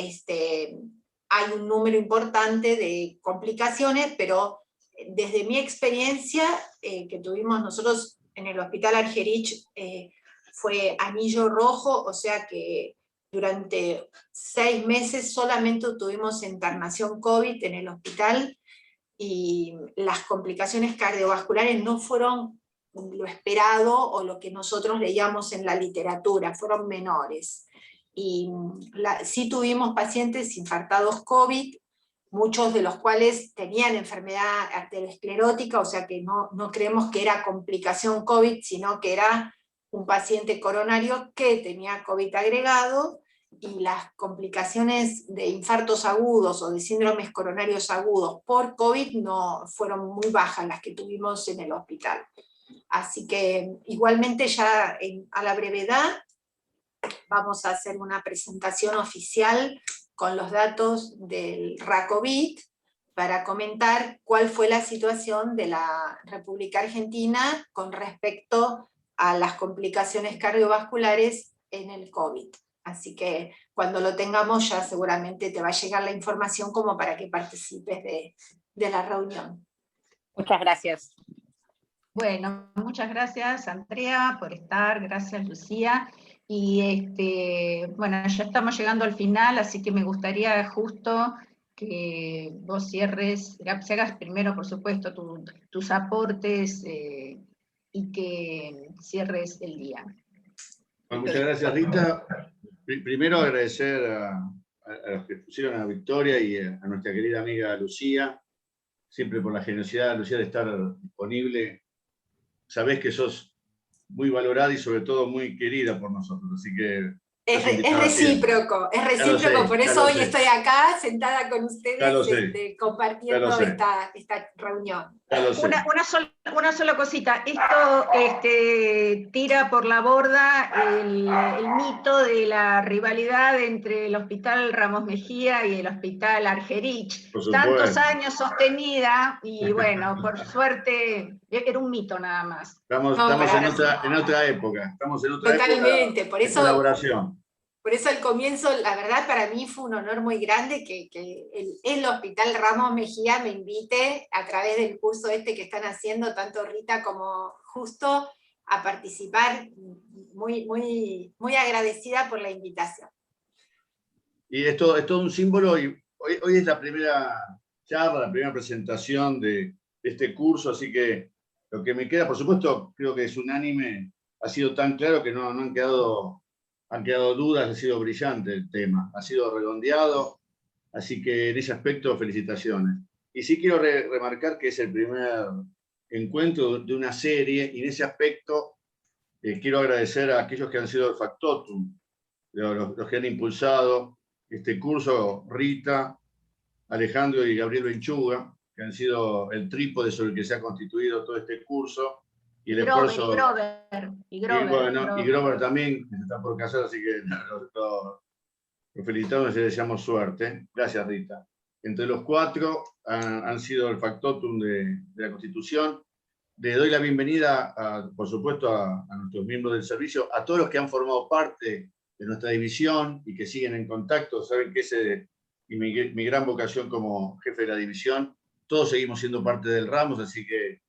hay un número importante de complicaciones, pero desde mi experiencia que tuvimos nosotros en el Hospital Argerich, fue anillo rojo, o sea que durante 6 meses solamente tuvimos internación COVID en el hospital, y las complicaciones cardiovasculares no fueron lo esperado o lo que nosotros leíamos en la literatura, fueron menores. Y sí tuvimos pacientes infartados COVID, muchos de los cuales tenían enfermedad arteriosclerótica, o sea que no creemos que era complicación COVID, sino que era un paciente coronario que tenía COVID agregado, y las complicaciones de infartos agudos o de síndromes coronarios agudos por COVID no fueron muy bajas las que tuvimos en el hospital. Así que igualmente ya a la brevedad vamos a hacer una presentación oficial con los datos del RACOVID para comentar cuál fue la situación de la República Argentina con respecto a las complicaciones cardiovasculares en el COVID. Así que cuando lo tengamos ya seguramente te va a llegar la información como para que participes de la reunión.
Muchas gracias.
Bueno, muchas gracias Andrea por estar, gracias Lucía. Y bueno, ya estamos llegando al final, así que me gustaría justo que vos cierres, hagas primero por supuesto tus aportes y que cierres el día.
Bueno, muchas gracias Rita. Primero agradecer a los que pusieron a Victoria y a nuestra querida amiga Lucía, siempre por la generosidad, Lucía, de estar disponible. Sabés que sos muy valorada y sobre todo muy querida por nosotros, así que...
Es recíproco, por eso hoy estoy acá sentada con ustedes compartiendo esta reunión.
Una sola cosita, esto tira por la borda el mito de la rivalidad entre el Hospital Ramos Mejía y el Hospital Argerich, tantos años sostenida, y bueno, por suerte era un mito nada más.
Estamos en otra época,
Totalmente,
época de colaboración.
Por eso al comienzo, la verdad, para mí fue un honor muy grande que el Hospital Ramos Mejía me invite a través del curso que están haciendo tanto Rita como Justo a participar. Muy, muy, muy agradecida por la invitación.
Y es todo un símbolo, y hoy es la primera charla, la primera presentación de este curso, así que lo que me queda, por supuesto, creo que es unánime, ha sido tan claro que no han quedado dudas, ha sido brillante el tema, ha sido redondeado, así que en ese aspecto felicitaciones. Y sí quiero remarcar que es el primer encuentro de una serie, y en ese aspecto quiero agradecer a aquellos que han sido el factotum, los que han impulsado este curso, Rita, Alejandro y Gabriel Benchuga, que han sido el trípode sobre el que se ha constituido todo este curso. Y el esfuerzo,
y Grover
también, que se está por casar, así que lo felicitamos y le deseamos suerte. Gracias, Rita. Entre los 4 han sido el factotum de la Constitución, le doy la bienvenida, por supuesto, a nuestros miembros del servicio, a todos los que han formado parte de nuestra división y que siguen en contacto. Saben que y mi gran vocación como jefe de la división, todos seguimos siendo parte del Ramos, así que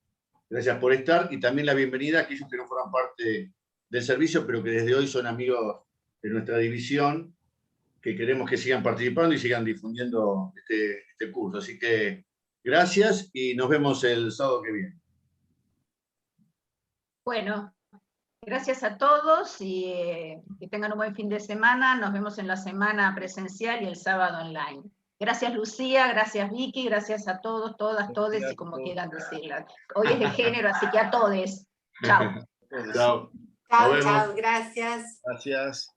gracias por estar. Y también la bienvenida a aquellos que no forman parte del servicio, pero que desde hoy son amigos de nuestra división, que queremos que sigan participando y sigan difundiendo este curso. Así que gracias y nos vemos el sábado que viene.
Bueno, gracias a todos y que tengan un buen fin de semana. Nos vemos en la semana presencial y el sábado online. Gracias Lucía, gracias Vicky, gracias a todos, todas, todes y como quieran decirla. Hoy es de género, así que a todes. Chao.
Chao.
Chao, chao, gracias.
Gracias.